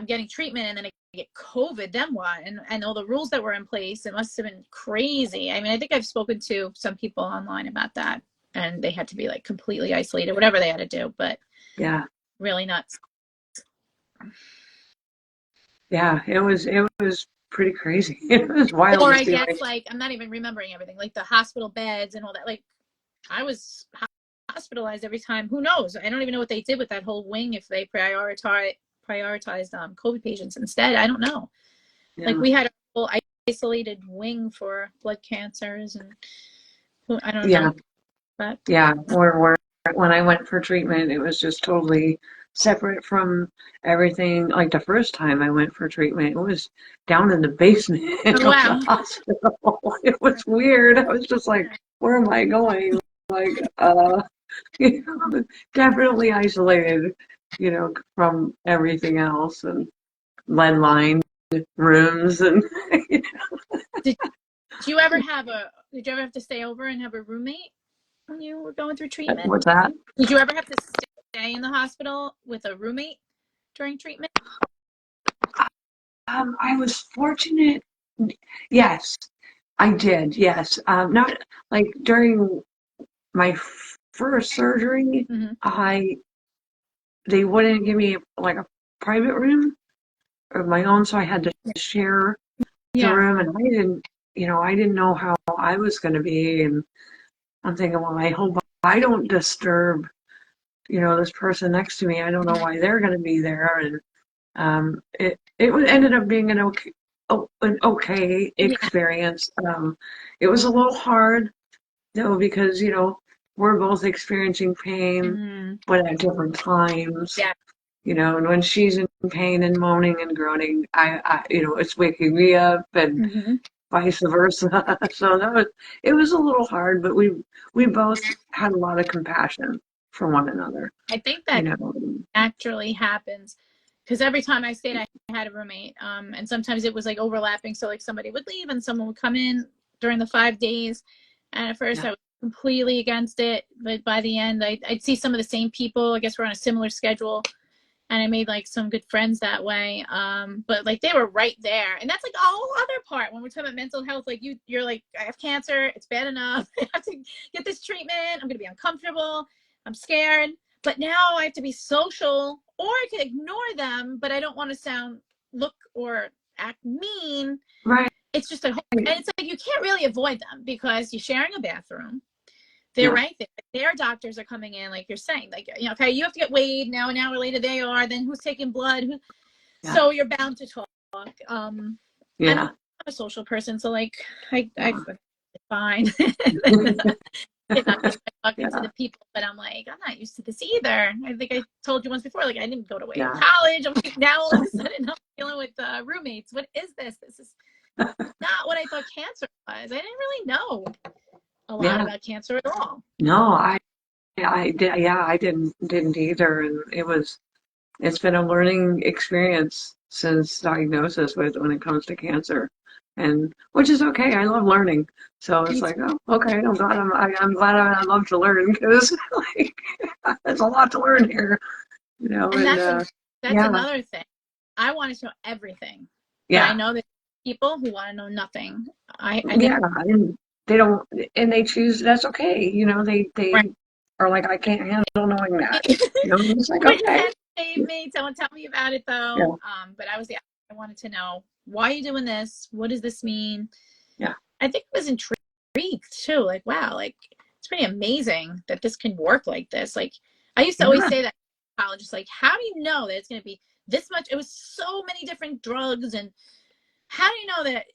getting treatment and then I get COVID, then what? And all the rules that were in place, it must have been crazy. I mean, I think I've spoken to some people online about that, and they had to be like completely isolated, whatever they had to do, but yeah, really nuts. yeah. It was pretty crazy. It was wild Or to I see. guess like I'm not even remembering everything, like the hospital beds and all that. Like I was hospitalized every time. Who knows? I don't even know what they did with that whole wing, if they prioritized COVID patients instead. I don't know. Like Yeah. we had a whole isolated wing for blood cancers, and I don't Yeah. know. But Yeah. Where when I went for treatment, it was just totally separate from everything. Like the first time I went for treatment, it was down in the basement oh, of the wow. hospital. It was weird. I was just like, where am I going? Like, you know, definitely isolated, from everything else, and lead lined rooms and Did you ever have a? Did you ever have to stay over and have a roommate when you were going through treatment? what's that? Did you ever have to stay in the hospital with a roommate during treatment? I was fortunate. Yes, I did. Yes. Not like during my first surgery, Mm-hmm. I they wouldn't give me like a private room of my own, so I had to share the Yeah. room, and I didn't know how I was going to be, and I'm thinking, well, I hope I don't disturb, this person next to me. I don't know why they're going to be there, and ended up being an okay Yeah. experience. It was a little hard though because we're both experiencing pain, Mm-hmm. but at different times. Yeah. And when she's in pain and moaning and groaning, it's waking me up, and Mm-hmm. vice versa. So it was a little hard, but we both had a lot of compassion for one another. I think You that know. naturally happens because every time I stayed, I had a roommate, and sometimes it was like overlapping. So like somebody would leave and someone would come in during the 5 days, and at first Yeah. I was completely against it, but by the end I'd see some of the same people. I guess we're on a similar schedule, and I made like some good friends that way. But like they were right there, and that's like a whole other part when we're talking about mental health. Like you're like, I have cancer, it's bad enough. I have to get this treatment. I'm gonna be uncomfortable. I'm scared. But now I have to be social, or I can ignore them, but I don't want to look, or act mean. Right. It's just a whole, and it's like you can't really avoid them because you're sharing a bathroom. They're Yeah. right there. Their doctors are coming in, like you're saying, like, okay, you have to get weighed now. An hour later, they are. Then who's taking blood? Yeah. So you're bound to talk. And Yeah. I'm a social person, so like, I Yeah. fine. I'm used to talking to Yeah. the people, but I'm like, I'm not used to this either. I think I told you once before, like, I didn't go to way Yeah. college. I'm like, now all of a sudden I'm dealing with roommates. What is this? This is not what I thought cancer was. I didn't really know a lot Yeah. about cancer at all. No, I did. Yeah, I didn't either, and it's been a learning experience since diagnosis when it comes to cancer, and which is okay. I love learning, so it's Me like, too. oh, okay. I'm glad I love to learn because like there's a lot to learn here, And and that's yeah, another thing. I want to know everything, but I yeah, know that people who want to know nothing. I think yeah, and they don't, and they choose. That's okay. They right. are like, I can't handle knowing that. It's like, Which okay, has saved me. Don't tell me about it yeah, though. But I wanted to know, why are you doing this? What does this mean? yeah, I think I was intrigued too. Like, wow, like it's pretty amazing that this can work like this. Like I used to always yeah, say that in college, just like, how do you know that it's going to be this much? It was so many different drugs, and how do you know that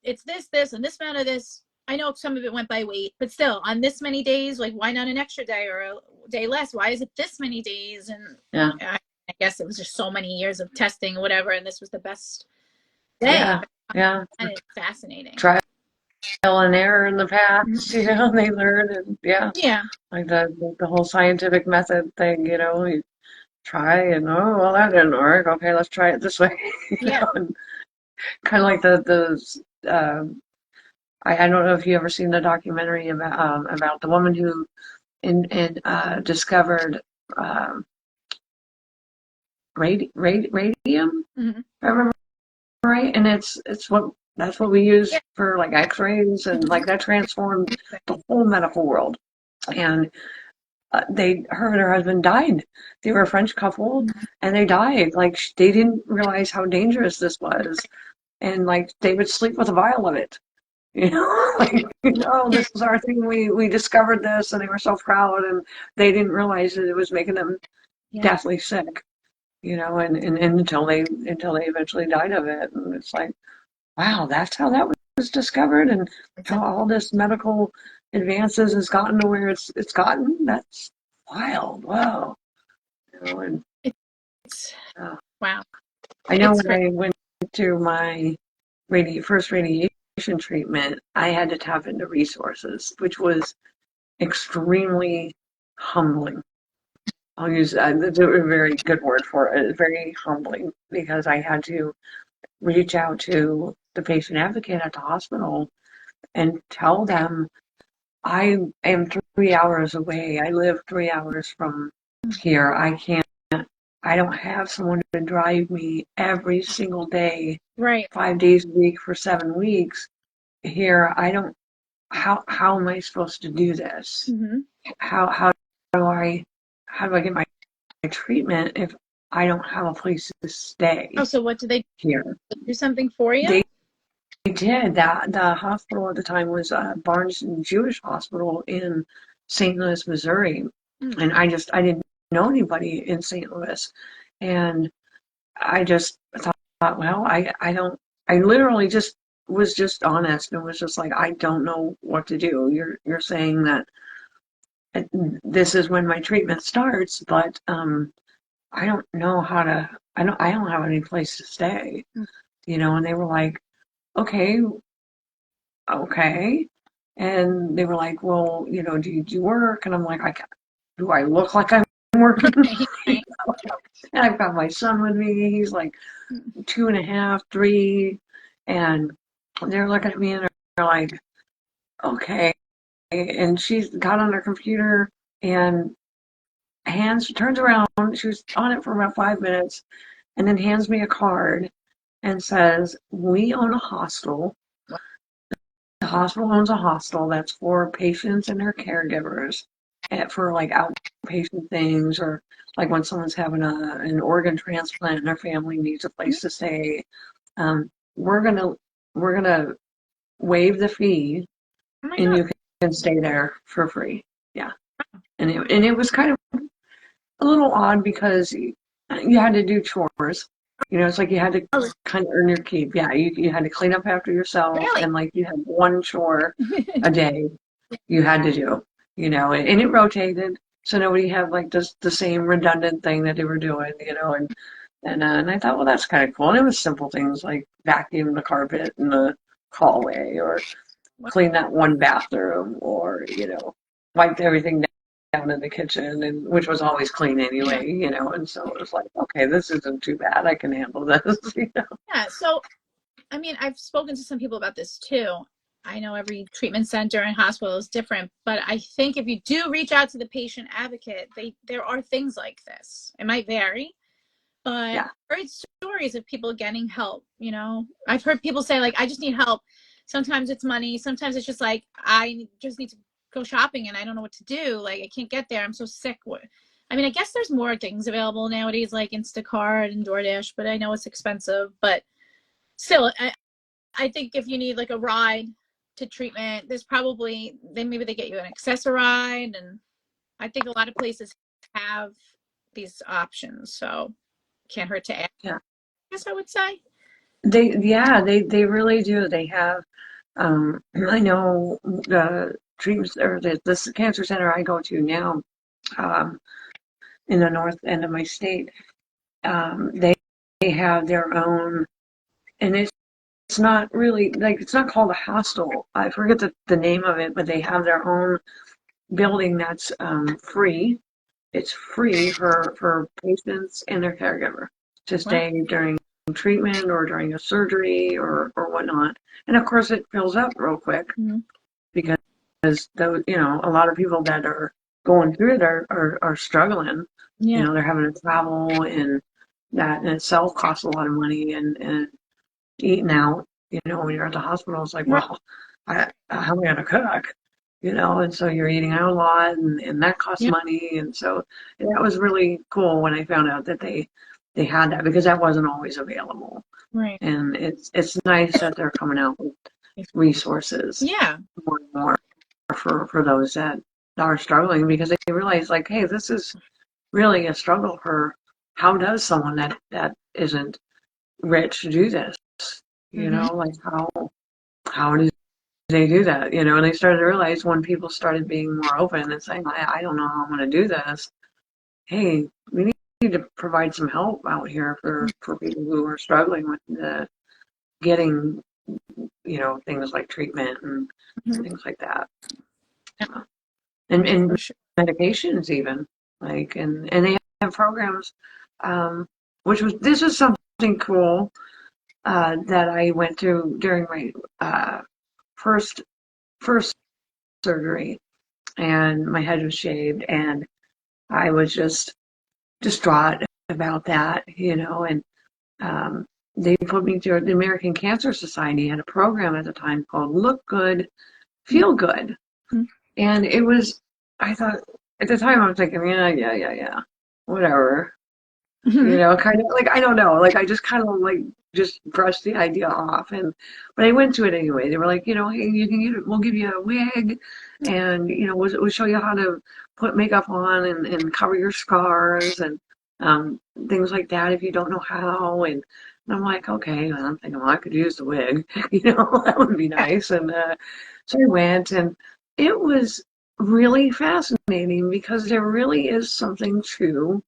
it's this, and this amount of this? I know some of it went by weight, but still, on this many days, like, why not an extra day or a day less? Why is it this many days? And yeah, I guess it was just so many years of testing or whatever, and this was the best day. yeah, But yeah. and it's fascinating. Trial and error in the Mhm. past, they learn, and yeah, Yeah, like the whole scientific method thing, you try and, oh, well, that didn't work. Okay, let's try it this way, yeah. and kind of like I don't know if you ever seen the documentary about the woman who discovered um, radium, Mm-hmm. if I remember right, and that's what we use Yeah. for like X-rays, and like that transformed the whole medical world. And her and her husband died. They were a French couple, and they died. Like they didn't realize how dangerous this was, and like they would sleep with a vial of it. You know, like, this is our thing. We discovered this, and they were so proud, and they didn't realize that it was making them Yeah. deathly sick. And until they eventually died of it, and it's like, wow, that's how that was discovered, and how all this medical advances has gotten to where it's gotten. That's wild. Wow. And It's uh, wow. I know It's when I went to my first radiation treatment, I had to tap into resources, which was extremely humbling. I'll use that's a very good word for it. Very humbling because I had to reach out to the patient advocate at the hospital and tell them I am 3 hours away. I live 3 hours from here. I don't have someone to drive me every single day, right. 5 days a week for 7 weeks. Here, I don't. How am I supposed to do this? Mm-hmm. How do I how do I get my treatment if I don't have a place to stay Oh, so what did they here? do something for you? They did that. The hospital at the time was Barnes Jewish Hospital in St. Louis, Missouri, and I didn't know anybody in St. Louis, and I just thought, well, I don't. I literally just was just honest and was just like, I don't know what to do. You're saying that this is when my treatment starts, but I don't know how to. I don't have any place to stay, And they were like, okay, okay, and they were like, well, do you do work? And I'm like, do I look like I'm working? Right. And I've got my son with me. He's like 2.5, 3, and they're looking at me and they're like, okay. And she's got on her computer and turns around. She was on it for about 5 minutes, and then hands me a card and says, "We own a hostel. The hospital owns a hostel that's for patients and their caregivers, for like outpatient things, or like when someone's having an organ transplant and their family needs a place to stay. Um, we're gonna we're gonna waive the fee, Oh my and God. you can stay there for free." Yeah, and it was kind of a little odd because you had to do chores. It's like you had to Oh, kind of earn your keep. Yeah, you had to clean up after yourself, really? and like you had one chore a day you had to do, and it rotated. So nobody had like just the same redundant thing that they were doing, and I thought, well, that's kind of cool. And it was simple things like vacuum the carpet in the hallway, or clean that one bathroom, or wiped everything down in the kitchen, and which was always clean Yeah. anyway, and so it was like, okay, this isn't too bad. I can handle this. Yeah. So, I mean, I've spoken to some people about this too. I know every treatment center and hospital is different, but I think if you do reach out to the patient advocate, there are things like this. It might vary, but Yeah, I've heard stories of people getting help. I've heard people say like, I just need help. Sometimes it's money. Sometimes it's just like, I just need to go shopping and I don't know what to do. Like, I can't get there. I'm so sick. I mean, I guess there's more things available nowadays, like Instacart and DoorDash, but I know it's expensive. But still, I think if you need like a ride to treatment, there's probably, maybe they get you an Access-a-Ride. And I think a lot of places have these options. So can't hurt to ask, yeah. I guess I would say. They really do. They have. I know the treatments or the cancer center I go to now, um, in the north end of my state. They have their own, and it's not really like it's not called a hostel. I forget the name of it, but they have their own building that's free. It's free for patients and their caregiver to Wow. stay during treatment or during a surgery or whatnot. And of course, it fills up real quick Mm-hmm. because a lot of people that are going through it are struggling. Yeah. They're having to travel, and that in itself costs a lot of money, and eating out. When you're at the hospital, it's like, Right. well, how am I going to cook? And so you're eating out a lot, and that costs Yeah. money. And so that was really cool when I found out that they they had that, because that wasn't always available. Right. And it's nice that they're coming out with resources Yeah. more and more for those that are struggling, because they realize, like, hey, this is really a struggle for, how does someone that isn't rich do this? You Mm-hmm. know, like, how do they do that? You know, and they started to realize, when people started being more open and saying, I don't know how I'm going to do this. Hey, we need to provide some help out here for people who are struggling with getting, things like treatment and Mm-hmm. things like that. Yeah, And for sure. medications even, like, and they have programs, um, this is something cool, that I went through during my, first first surgery, and my head was shaved, and I was just distraught about that, and they put me through, the American Cancer Society had a program at the time called Look Good, Feel Good. Mm-hmm. And it was, I thought, at the time I was thinking, yeah, whatever. Mm-hmm. Kind of like, I don't know, like, I just kind of like just brushed the idea off. But I went to it anyway. They were like, hey, you can get it, we'll give you a wig, and, we'll show you how to put makeup on, and cover your scars, and things like that, if you don't know how. And I'm like, okay, well, I'm thinking, well, I could use the wig, that would be Yeah. nice. And so I went, and it was really fascinating, because there really is something to,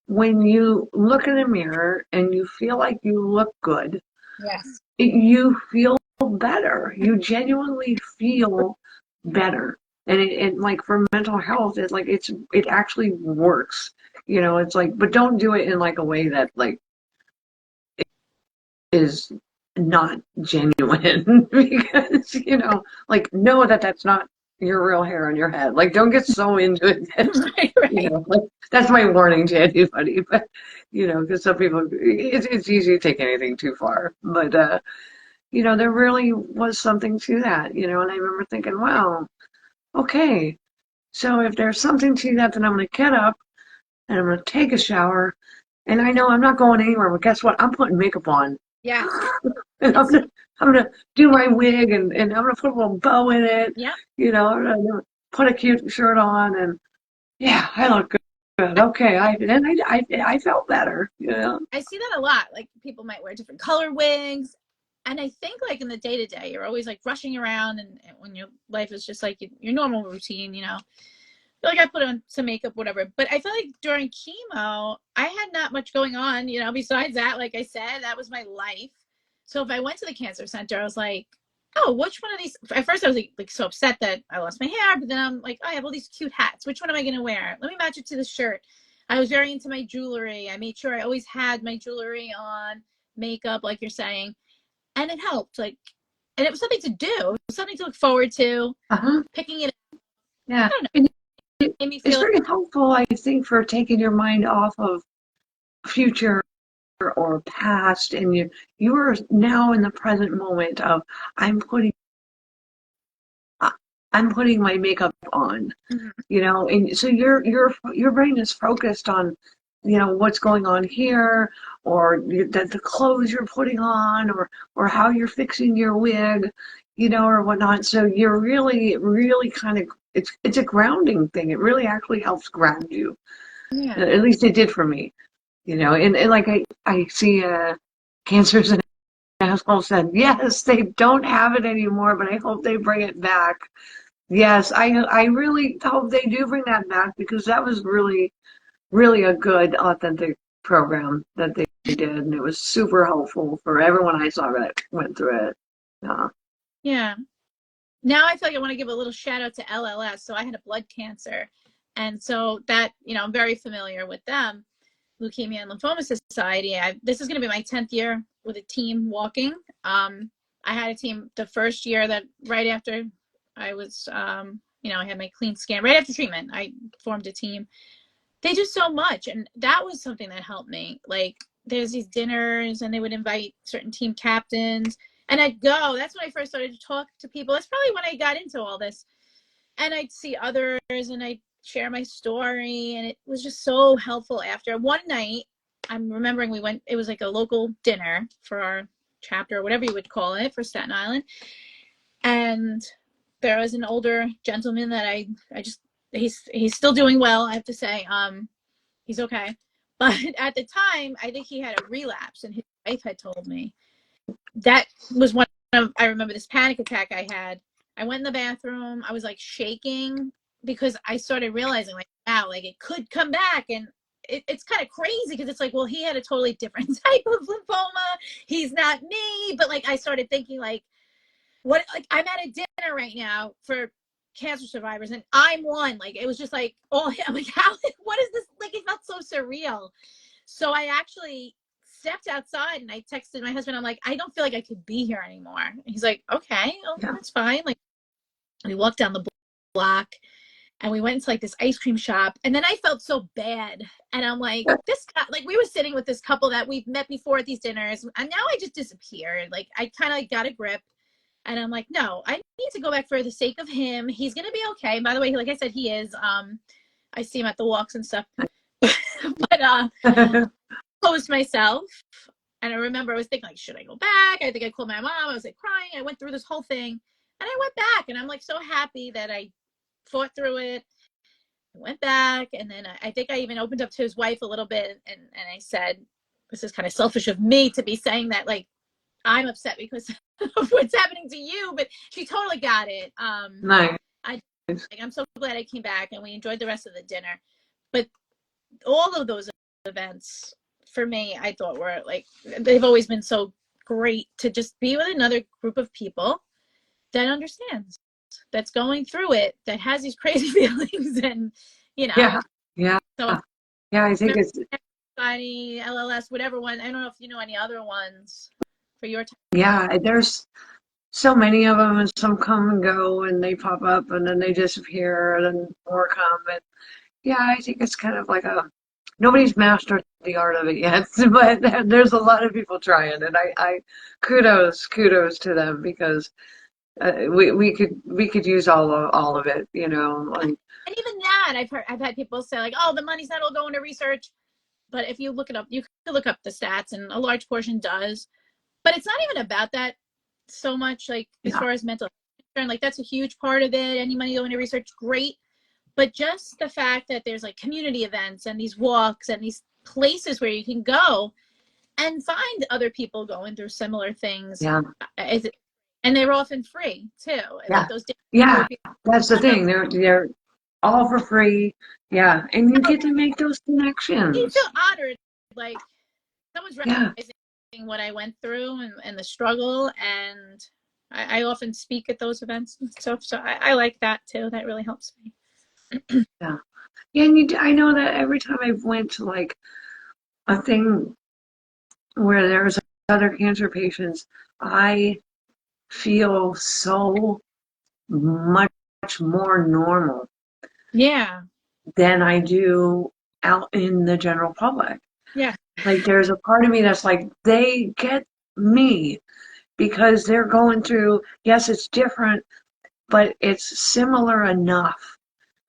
when you look in a mirror and you feel like you look good, Yes. you feel better. You genuinely feel better. And like, for mental health, it actually works. It's like, but don't do it in like a way that, like, is not genuine, because, like, know that that's not your real hair on your head. Like, don't get so into it that, Right. Right. like, that's my warning to anybody. But, because some people, it's easy to take anything too far. But, there really was something to that, and I remember thinking, wow, okay, so if there's something to that, then I'm going to get up and I'm going to take a shower. And I know I'm not going anywhere, but guess what? I'm putting makeup on. Yes. And It's I'm gonna do my wig, and I'm gonna put a little bow in it. yeah. I'm gonna put a cute shirt on, and yeah, I look good. Okay, I felt better. I see that a lot. Like, people might wear different color wigs. And I think, like, in the day to day, you're always like rushing around, and when your life is just like your normal routine, like, I put on some makeup, whatever. But I feel like during chemo, I had not much going on, besides that. Like I said, that was my life. So if I went to the cancer center, I was like, oh, which one of these? At first, I was like so upset that I lost my hair, but then I'm like, oh, I have all these cute hats. Which one am I going to wear? Let me match it to the shirt. I was very into my jewelry. I made sure I always had my jewelry on, makeup, like you're saying, and it helped. Like, and it was something to do. It was something to look forward to. Uh-huh. Picking it, Yeah. I don't know, And made me it's feel. very helpful, I think, for taking your mind off of future or past, and you are now in the present moment of, I'm putting I'm putting my makeup on. Mhm. And so your brain is focused on, what's going on here, or the clothes you're putting on, or how you're fixing your wig, or whatnot. So you're really, really kind of, it's a grounding thing. It really actually helps ground you. Yeah. At least it did for me. And like, I see cancers, and asshole said, yes, they don't have it anymore, but I hope they bring it back. Yes, I really hope they do bring that back, because that was really, really a good, authentic program that they did, and it was super helpful for everyone I saw that went through it. Yeah. Now I feel like I want to give a little shout out to LLS. So I had a blood cancer. And so that, I'm very familiar with them. Leukemia and Lymphoma Society. This is going to be my 10th year with a team walking. I had a team the first year, that right after I was, I had my clean scan, right after treatment, I formed a team. They do so much. And that was something that helped me. Like, there's these dinners, and they would invite certain team captains, and I'd go. That's when I first started to talk to people. That's probably when I got into all this. And I'd see others, and I'd share my story, and it was just so helpful. After one night, I'm remembering it was like a local dinner for our chapter, or whatever you would call it, for Staten Island. And there was an older gentleman that I just, he's still doing well, I have to say. He's okay. But at the time, I think he had a relapse, and his wife had told me. That was one of, I remember this panic attack I had. I went in the bathroom. I was like shaking because I started realizing, like, wow, like it could come back. And it's kind of crazy because it's like, well, he had a totally different type of lymphoma. He's not me. But like, I started thinking, like, what, like, I'm at a dinner right now for cancer survivors, and I'm one. Like, it was just like, oh, I'm like, how, what is this? Like, it felt so surreal. So I actually stepped outside and I texted my husband. I'm like, I don't feel like I could be here anymore. And he's like, okay, oh, yeah, that's fine. Like, we walked down the block and we went into like this ice cream shop, and then I felt so bad. And I'm like, this guy, like, we were sitting with this couple that we've met before at these dinners, and now I just disappeared. Like, I kind of like got a grip. And I'm like, no, I need to go back for the sake of him. He's going to be okay. And by the way, like I said, he is. I see him at the walks and stuff. But posed myself. And I remember I was thinking, like, should I go back? I think I called my mom. I was like crying. I went through this whole thing. And I went back. And I'm like so happy that I fought through it. I went back. And then I think I even opened up to his wife a little bit. And I said, this is kind of selfish of me to be saying that, like, I'm upset because of what's happening to you, but she totally got it. Nice. I'm so glad I came back, and we enjoyed the rest of the dinner. But all of those events, for me, I thought were like, they've always been so great to just be with another group of people that understands, that's going through it, that has these crazy feelings, and Yeah. So yeah, I think it's Society, LLS, whatever one. I don't know if you know any other ones for your time. Yeah, there's so many of them, and some come and go, and they pop up, and then they disappear, and then more come. And yeah, I think it's kind of like nobody's mastered the art of it yet, but there's a lot of people trying, and I kudos to them, because we could use all of it, And even that, I've had people say, like, oh, the money's not all going to research. But if you look it up, you can look up the stats, and a large portion does. But it's not even about that so much, like, as far as mental health, like, that's a huge part of it. Any money going to research, great. But just the fact that there's like community events and these walks and these places where you can go and find other people going through similar things. Yeah. And they're often free too. Yeah. Like those That's the thing. They're all for free. Yeah. And you get to make those connections. You feel honored, like someone's recognizing what I went through and the struggle, and I often speak at those events and stuff. So I like that too. That really helps me. Yeah. And I know that every time I went to like a thing where there's other cancer patients, I feel so much more normal. Yeah. Than I do out in the general public. Yeah. Like, there's a part of me that's like, they get me, because they're going through, yes, it's different, but it's similar enough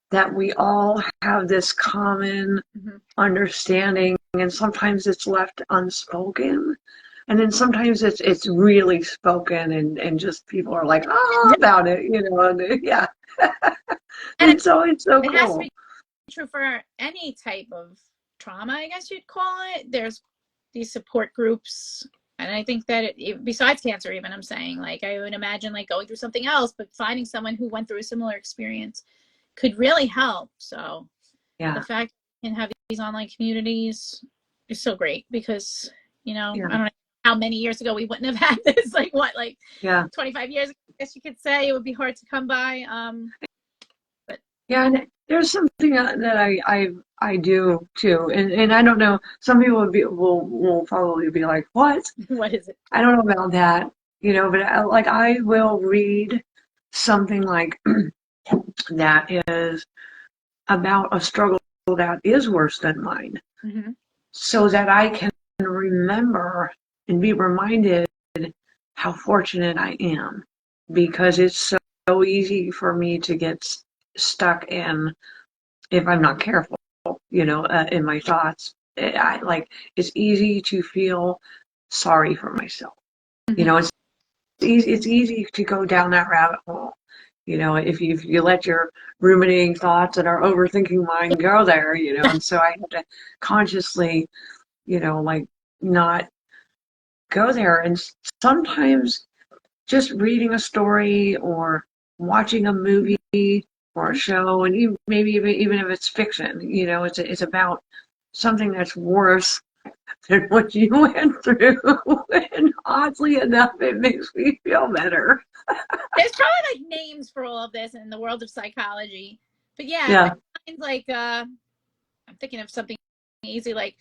that we all have this common understanding, and sometimes it's left unspoken, and then sometimes it's really spoken, and just people are like, oh, about it, and yeah. And so it's so cool. It has to be true for any type of trauma, I guess you'd call it. There's these support groups, and I think that besides cancer, even, I'm saying, like, I would imagine, like, going through something else, but finding someone who went through a similar experience could really help. So yeah, the fact that we can have these online communities is so great, because I don't know how many years ago we wouldn't have had this, like 25 years ago, I guess you could say. It would be hard to come by. But yeah, and there's something that I do too, and I don't know, some people will probably be like, what is it? I don't know about that, but I will read something like that is about a struggle that is worse than mine, so that I can remember and be reminded how fortunate I am, because it's so easy for me to get stuck in, if I'm not careful, in my thoughts, it's easy to feel sorry for myself. You Mhm. know, it's easy to go down that rabbit hole. You know, if you let your ruminating thoughts and our overthinking mind go there, you know, and so I have to consciously, you know, like not go there. And sometimes just reading a story or watching a movie or a show, and maybe even if it's fiction, you know, it's about something that's worse than what you went through. And oddly enough, it makes me feel better. There's probably like names for all of this in the world of psychology. But yeah, Yeah, mine's like I'm thinking of something easy like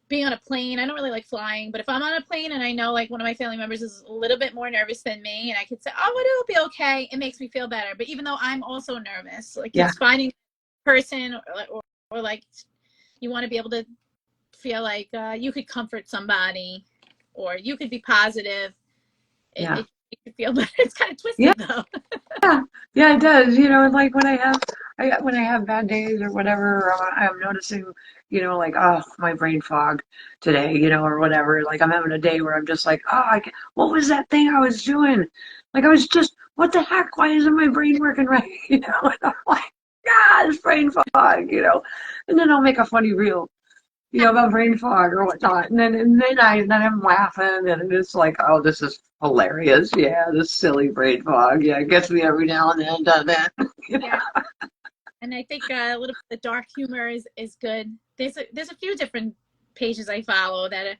being on a plane. I don't really like flying, but if I'm on a plane and I know like one of my family members is a little bit more nervous than me, and I could say, "Oh, but it'll be okay," it makes me feel better. But even though I'm also nervous, like yeah, it's finding a person or like you want to be able to feel like you could comfort somebody or you could be positive. yeah. It makes you feel better. It's kind of Yeah, twisted though. yeah, it does. You know, like when I have bad days or whatever, I'm noticing, you know, like, oh, my brain fog today, you know, or whatever. Like I'm having a day where I'm just like, oh, what was that thing I was doing? Like I was just, what the heck? Why isn't my brain working right? You know, and I'm like, God, it's brain fog, you know. And then I'll make a funny reel, you know, about brain fog or whatnot. And then I'm laughing and it's like, oh, this is hilarious. Yeah, this silly brain fog. Yeah, it gets me every now and then, doesn't it? You know? Yeah, and I think a little bit of dark humor is good. There's a few different pages I follow that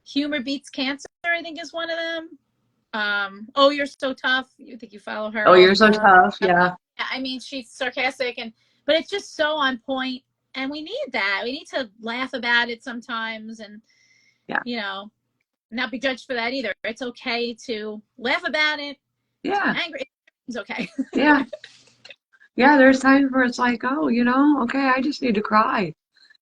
humor beats cancer. I think is one of them. Oh, you're so tough. You think you follow her Oh, you're so also? tough. Yeah, I mean, she's sarcastic but it's just so on point, and we need that. We need to laugh about it sometimes, and yeah, you know, not be judged for that either. It's okay to laugh about it, to be yeah, angry. It's okay. yeah. Yeah, there's times where it's like, oh, you know, okay, I just need to cry.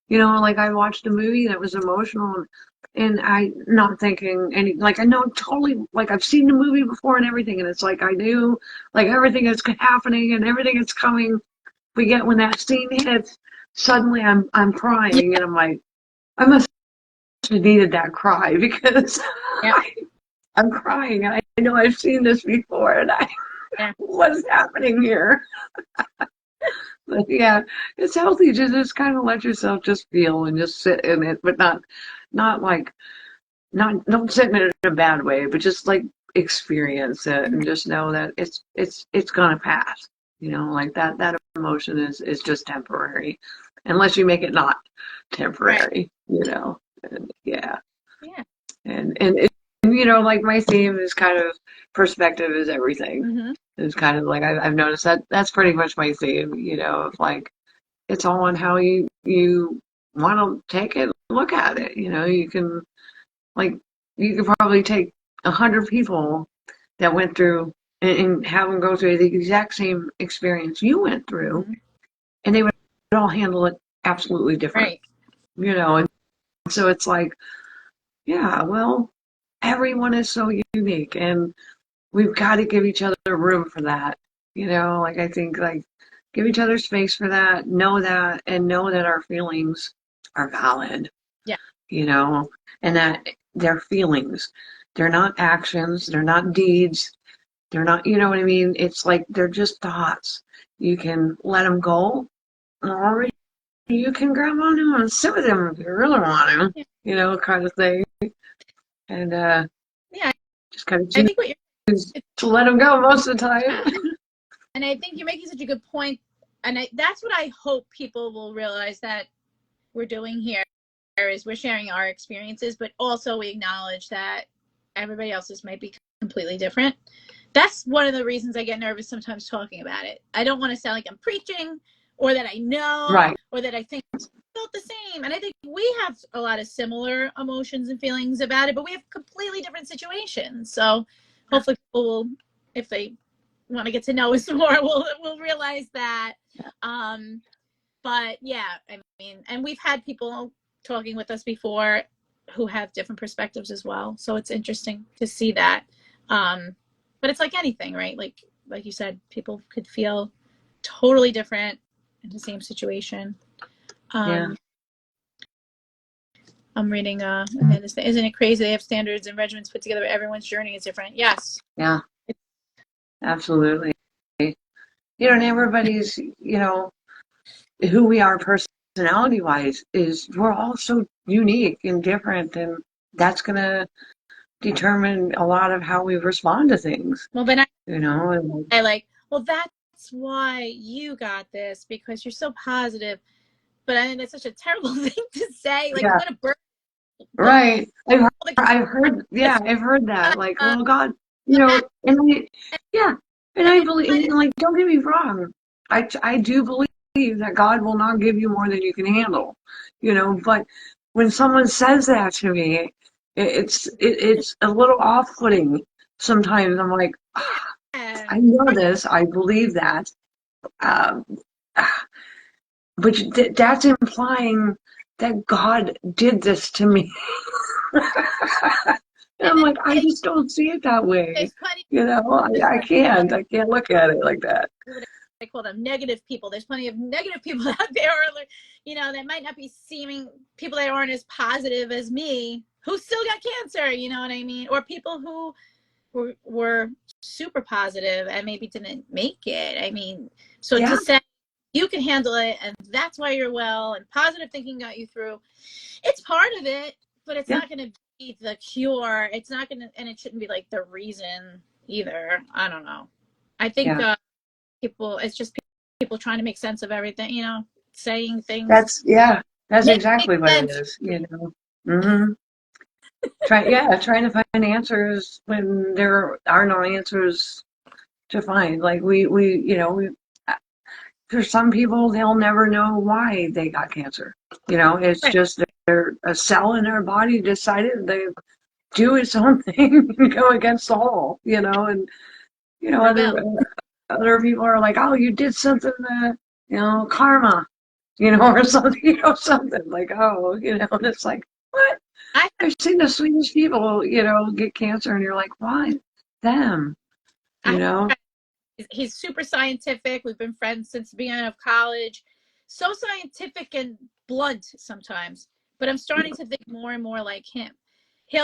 You know, like I watched a movie that was emotional and I not thinking any like I know totally like I've seen the movie before and everything and it's like I knew like everything is happening and everything is coming. We get when that scene hits, suddenly I'm crying and I'm like, I must have needed that cry because Yeah, I'm crying and I know I've seen this before and I yeah, what's happening here? But yeah, it's healthy to just kind of let yourself just feel and just sit in it, but not like not don't sit in it in a bad way, but just like experience it and just know that it's gonna pass. You know, like that emotion is just temporary, unless you make it not right. temporary. You know, and yeah, Yeah. and you know, like my theme is kind of perspective is everything. Mm-hmm. It's kind of like I've noticed that that's pretty much my theme. You know, of like it's all on how you want to take it, look at it. You know, you can like you could probably take 100 people that went through and have them go through the exact same experience you went through, Mm-hmm. and they would all handle it absolutely different. Right. You know, and so it's like, yeah, well, everyone is so unique, and we've got to give each other room for that. You know, like I think like give each other space for that, and know that our feelings are valid, Yeah. you know, and that they're feelings. They're not actions, they're not deeds, they're not, you know what I mean? It's like they're just thoughts. You can let them go, or you can grab onto them and sit with them if you really want to, Yeah. you know, kind of thing. And Yeah. just kind of I think what choose you're to let them go most of the time. yeah. And I think you're making such a good point. And that's what I hope people will realize that we're doing here is we're sharing our experiences, but also we acknowledge that everybody else's might be completely different. That's one of the reasons I get nervous sometimes talking about it. I don't want to sound like I'm preaching or that I know Right. or that I think I felt the same. And I think we have a lot of similar emotions and feelings about it, but we have completely different situations. So hopefully people will, if they want to get to know us more, we'll realize that. Um, but yeah, I mean, and we've had people talking with us before who have different perspectives as well. So it's interesting to see that. Um, but it's like anything, right? Like you said, people could feel totally different in the same situation. Yeah. Um, I'm reading Amanda's thing. Isn't it crazy? They have standards and regimens put together, but everyone's journey is different. Yes. Yeah, absolutely. And everybody's, who we are personality wise is we're all so unique and different, and that's going to determine a lot of how we respond to things, Well, then and I like, well, that's why you got this because you're so positive. But I mean, it's such a terrible thing to say. Like, I'm yeah, going to burn right. the I've heard that, like, uh, oh God, but that, and yeah, and and I it believe, kind and like, don't get me wrong, I do believe that God will not give you more than you can handle, but when someone says that to me, it's a little off-putting sometimes. I'm like, of, I know this, I believe that, um, but that's implying that God did this to me. And and I'm then like, I just don't see it that way. there's plenty. I can't. I can't look at it like that. What I call them negative people. There's plenty of negative people out there, that might not be seeming people that aren't as positive as me who still got cancer. You know what I mean? Or people who were super positive and maybe didn't make it. I mean, so Yeah, to say you can handle it and that's why you're well and positive thinking got you through, it's part of it, but it's yeah, not going to be the cure. It's not going to, and it shouldn't be like the reason either. I don't know. I think yeah. it's just people trying to make sense of everything, saying things That's make exactly what it sense. is. Hmm. Trying to find answers when there are no answers to find. Like there's some people they'll never know why they got cancer. It's Right. just a cell in their body decided to do its own thing and go against the whole. And Rebel. other people are like, oh, you did something, karma, or something, something like, oh, and it's like, what? I I've seen the sweetest people, get cancer, and you're like, why them? I You know? he's super scientific. We've been friends since the beginning of college. So scientific and blunt sometimes, but I'm starting to think more and more like him.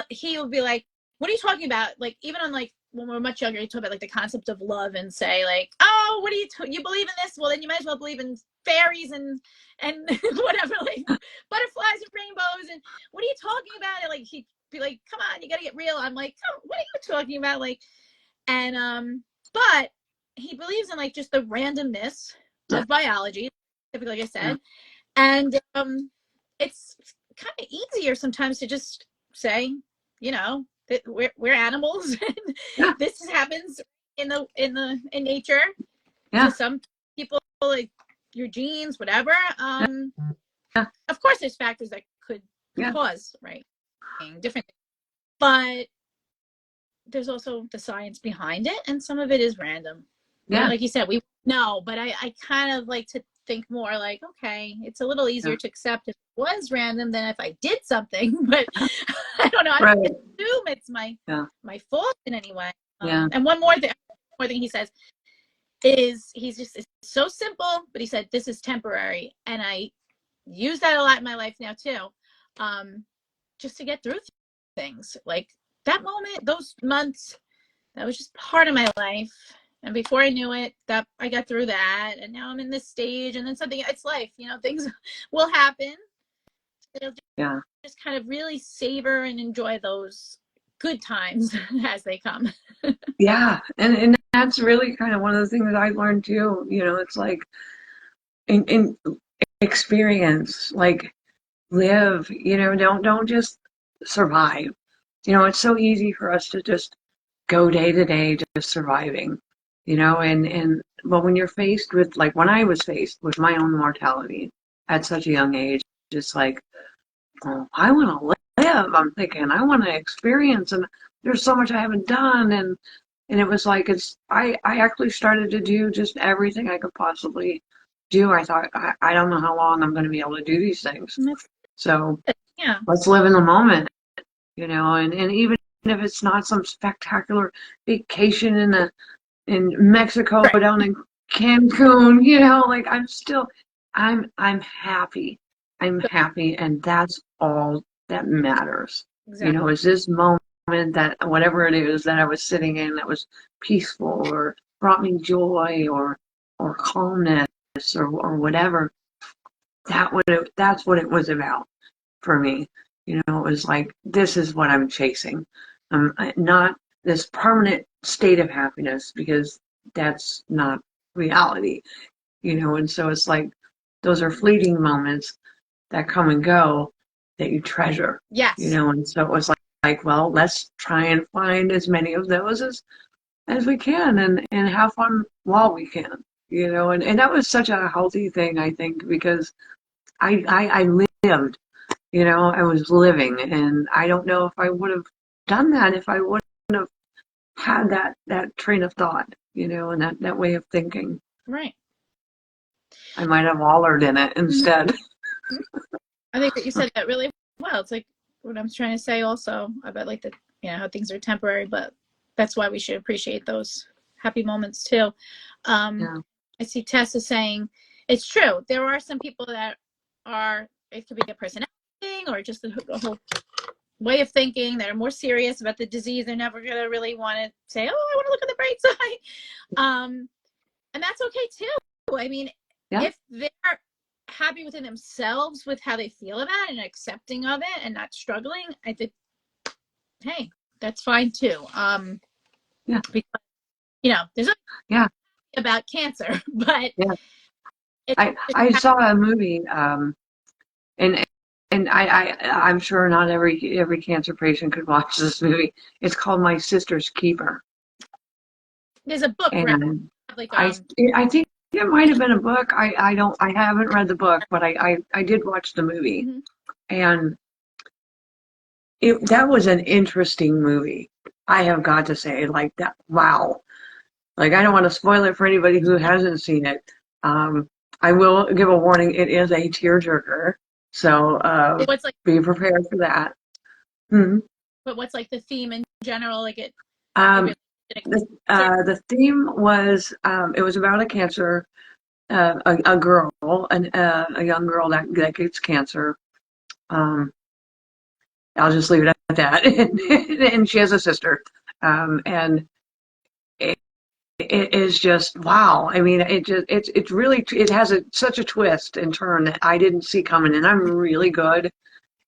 He'll be like, "What are you talking about?" Like even on like when we were much younger, he talked about like the concept of love and say like, "Oh, what do you believe in this? Well, then you might as well believe in fairies and whatever, like butterflies and rainbows and what are you talking about?" And like he'd be like, "Come on, you got to get real." I'm like, "Oh, what are you talking about?" Like, and but he believes in like just the randomness Yeah, of biology, typically like I yeah, said, and it's kind of easier sometimes to just say, that we're animals. And yeah, this happens in nature yeah, to some people, like your genes, whatever. yeah, Of course, there's factors that could yeah, cause right different, but there's also the science behind it, and some of it is random. yeah, Like you said, we know, but I kind of like to think more like, okay, it's a little yeah, easier to accept if it was random than if I did something. But I don't know. I don't right, assume it's yeah, my fault in any way. yeah, And one more thing he says is he's just it's so simple, but he said this is temporary, and I use that a lot in my life now too, just to get through things like that moment, those months that was just part of my life. And before I knew it, that I got through that, and now I'm in this stage, and then something. It's life, things will happen. It'll yeah, just kind of really savor and enjoy those good times as they come. yeah. And that's really kind of one of the things that I learned too. It's like in experience, like live. Don't just survive. It's so easy for us to just go day to day just surviving, but when you're faced with, like when I was faced with my own mortality at such a young age, it's like, oh, I want to live. I'm thinking I want to experience, and there's so much I haven't done, and it was like I actually started to do just everything I could possibly do. I thought I don't know how long I'm going to be able to do these things, so Yeah. let's live in the moment, and even if it's not some spectacular vacation in Mexico Right. down in Cancun, like I'm happy. I'm happy, and that's all that matters. Exactly. Is this moment that whatever it is that I was sitting in that was peaceful or brought me joy or calmness or whatever, that's what it was about for me. It was like, this is what I'm chasing. Not this permanent state of happiness, because that's not reality, and so it's like those are fleeting moments that come and go that you treasure, Yes. and so it was like, well, let's try and find as many of those as we can and have fun while we can, and that was such a healthy thing, I think, because I lived, I was living, and I don't know if I would have done that if I wouldn't have had that train of thought, and that way of thinking. Right. I might have wallered in it instead. I think that you said that really well. It's like what I'm trying to say also about like the, how things are temporary, but that's why we should appreciate those happy moments too. Yeah. I see Tessa saying it's true. There are some people that it could be a personality thing or just a whole way of thinking that are more serious about the disease. They're never going to really want to say, oh, I want to look on the bright side. And that's okay too. I mean, Yeah. if they're happy within themselves with how they feel about it and accepting of it and not struggling, I think, hey, that's fine too. Yeah. Because, there's nothing Yeah. about cancer, but Yeah. I saw a movie, and I'm sure not every cancer patient could watch this movie. It's called My Sister's Keeper, there's a book, right? and Like I think it might have been a book. I haven't read the book, but I did watch the movie, mm-hmm. and that was an interesting movie. I have got to say, like that. Wow. Like, I don't want to spoil it for anybody who hasn't seen it. I will give a warning. It is a tearjerker, so What's like, be prepared for that. Hmm. but what's like the theme in general? Like it Um, really the theme was, it was about a cancer, a girl, a young girl that gets cancer. Um, I'll just leave it at that. And she has a sister, and it is just wow. I mean, it's really, it has such a twist and turn that I didn't see coming, and I'm really good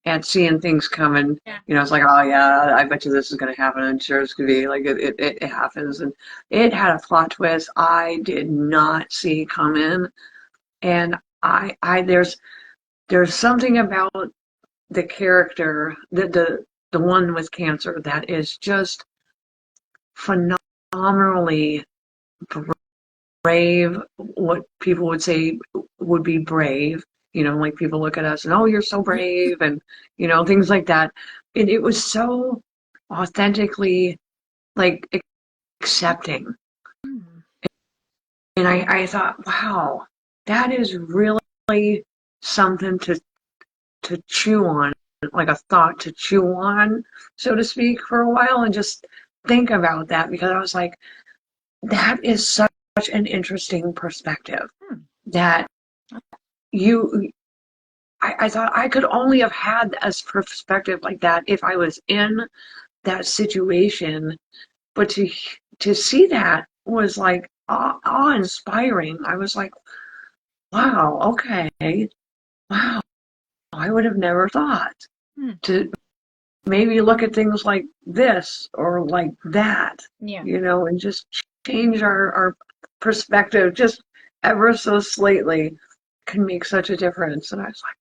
at seeing things coming. yeah. It's like, oh yeah, I bet you this is going to happen, and sure it's going to be like it happens, and it had a plot twist I did not see coming, and I there's something about the character, the one with cancer, that is just phenomenally brave, what people would say would be brave, like people look at us and, oh, you're so brave, and, things like that. And it was so authentically, like, accepting. Mm. And I thought, wow, that is really something to chew on, like a thought to chew on, so to speak, for a while and just think about that, because I was like, that is such an interesting perspective that I thought I could only have had a perspective like that if I was in that situation, but to see that was like awe-inspiring. I was like, wow, okay, wow, I would have never thought to maybe look at things like this or like that, Yeah. and just change our perspective just ever so slightly can make such a difference. And I was like,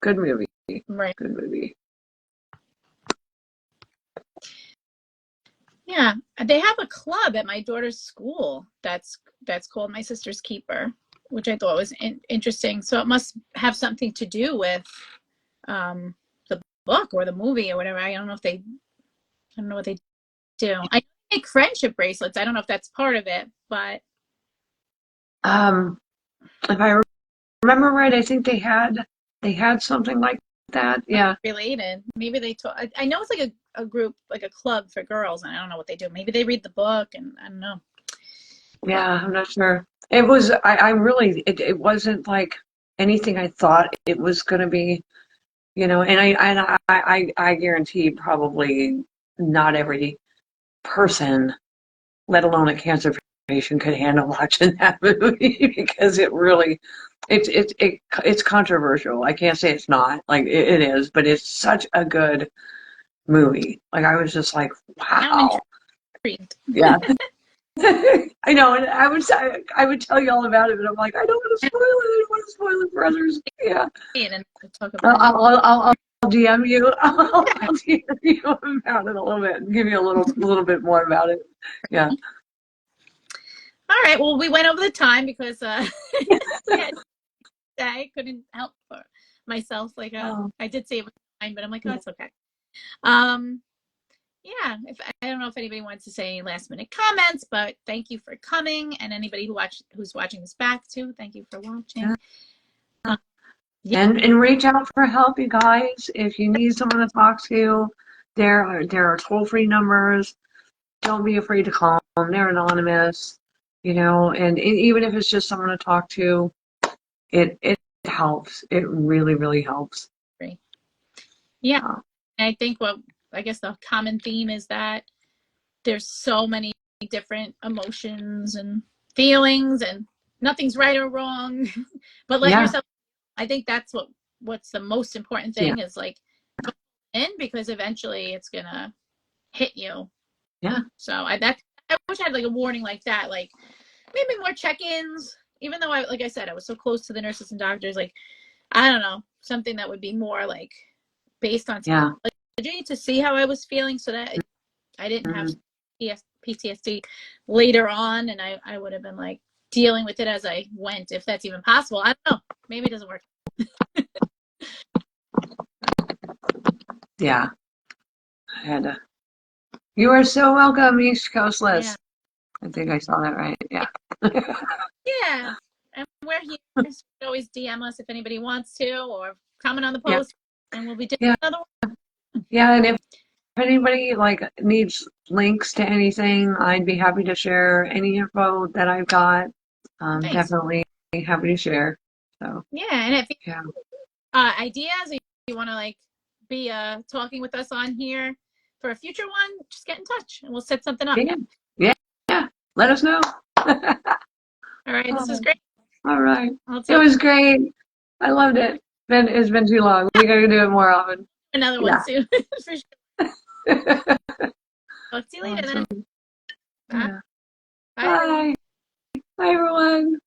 good movie. Right. Good movie. Yeah, they have a club at my daughter's school that's called My Sister's Keeper, which I thought was interesting. So it must have something to do with the book or the movie or whatever. I don't know what they do. I make friendship bracelets. I don't know if that's part of it, but If I remember right, I think they had something like that. Yeah. related. Maybe they talk. I know it's like a group, like a club for girls, and I don't know what they do. Maybe they read the book, and I don't know. Yeah, I'm not sure. It was, I really, it wasn't like anything I thought it was going to be. I guarantee probably not every person, let alone a cancer patient, could handle watching that movie because it's controversial. I can't say it's not. Like it is, but it's such a good movie. Like I was just like, Now I'm wow. intrigued. Yeah. I know, and I would tell you all about it, but I'm like, I don't want to spoil it. I don't want to spoil it for others. Yeah. And we'll talk I'll, about it. I'll DM you. I'll DM you about it a little bit and give you a little bit more about it. Yeah. All right. Well, we went over the time because yeah, I couldn't help for myself. Like Oh. I did say it was fine, but I'm like, oh, it's okay. Um, yeah. If I don't know if anybody wants to say any last minute comments, but thank you for coming, and anybody who's watching this back too, thank you for watching. Yeah. And reach out for help, you guys. If you need someone to talk to, there are toll-free numbers. Don't be afraid to call them. They're anonymous, and even if it's just someone to talk to, it helps. It really, really helps. Yeah. And I think I guess the common theme is that there's so many different emotions and feelings, and nothing's right or wrong. But let yourself. I think that's what's the most important thing is like in, because eventually it's gonna hit you. Yeah. So I wish I had like a warning like that, like maybe more check-ins. Even though like I said, I was so close to the nurses and doctors, like I don't know, something that would be more like based on psychology to see how I was feeling, so that I didn't have PTSD later on, and I would have been like dealing with it as I went, if that's even possible. I don't know. Maybe it doesn't work. Yeah. I had to. You are so welcome, East Coast Liz. Yeah. I think I saw that right. Yeah. Yeah. And we're here. You can always DM us if anybody wants to, or comment on the post, and we'll be doing another one. Yeah, and if anybody like needs links to anything, I'd be happy to share any info that I've got. Nice. Definitely happy to share. So yeah, and if you ideas, if you want to like be talking with us on here for a future one, just get in touch and we'll set something up. Yeah. Let us know. All right, this is great. All right, it was great. I loved it. It's been too long. We got to do it more often. Another one soon, for sure. Talk to you later then. Yeah. Bye. Bye, everyone.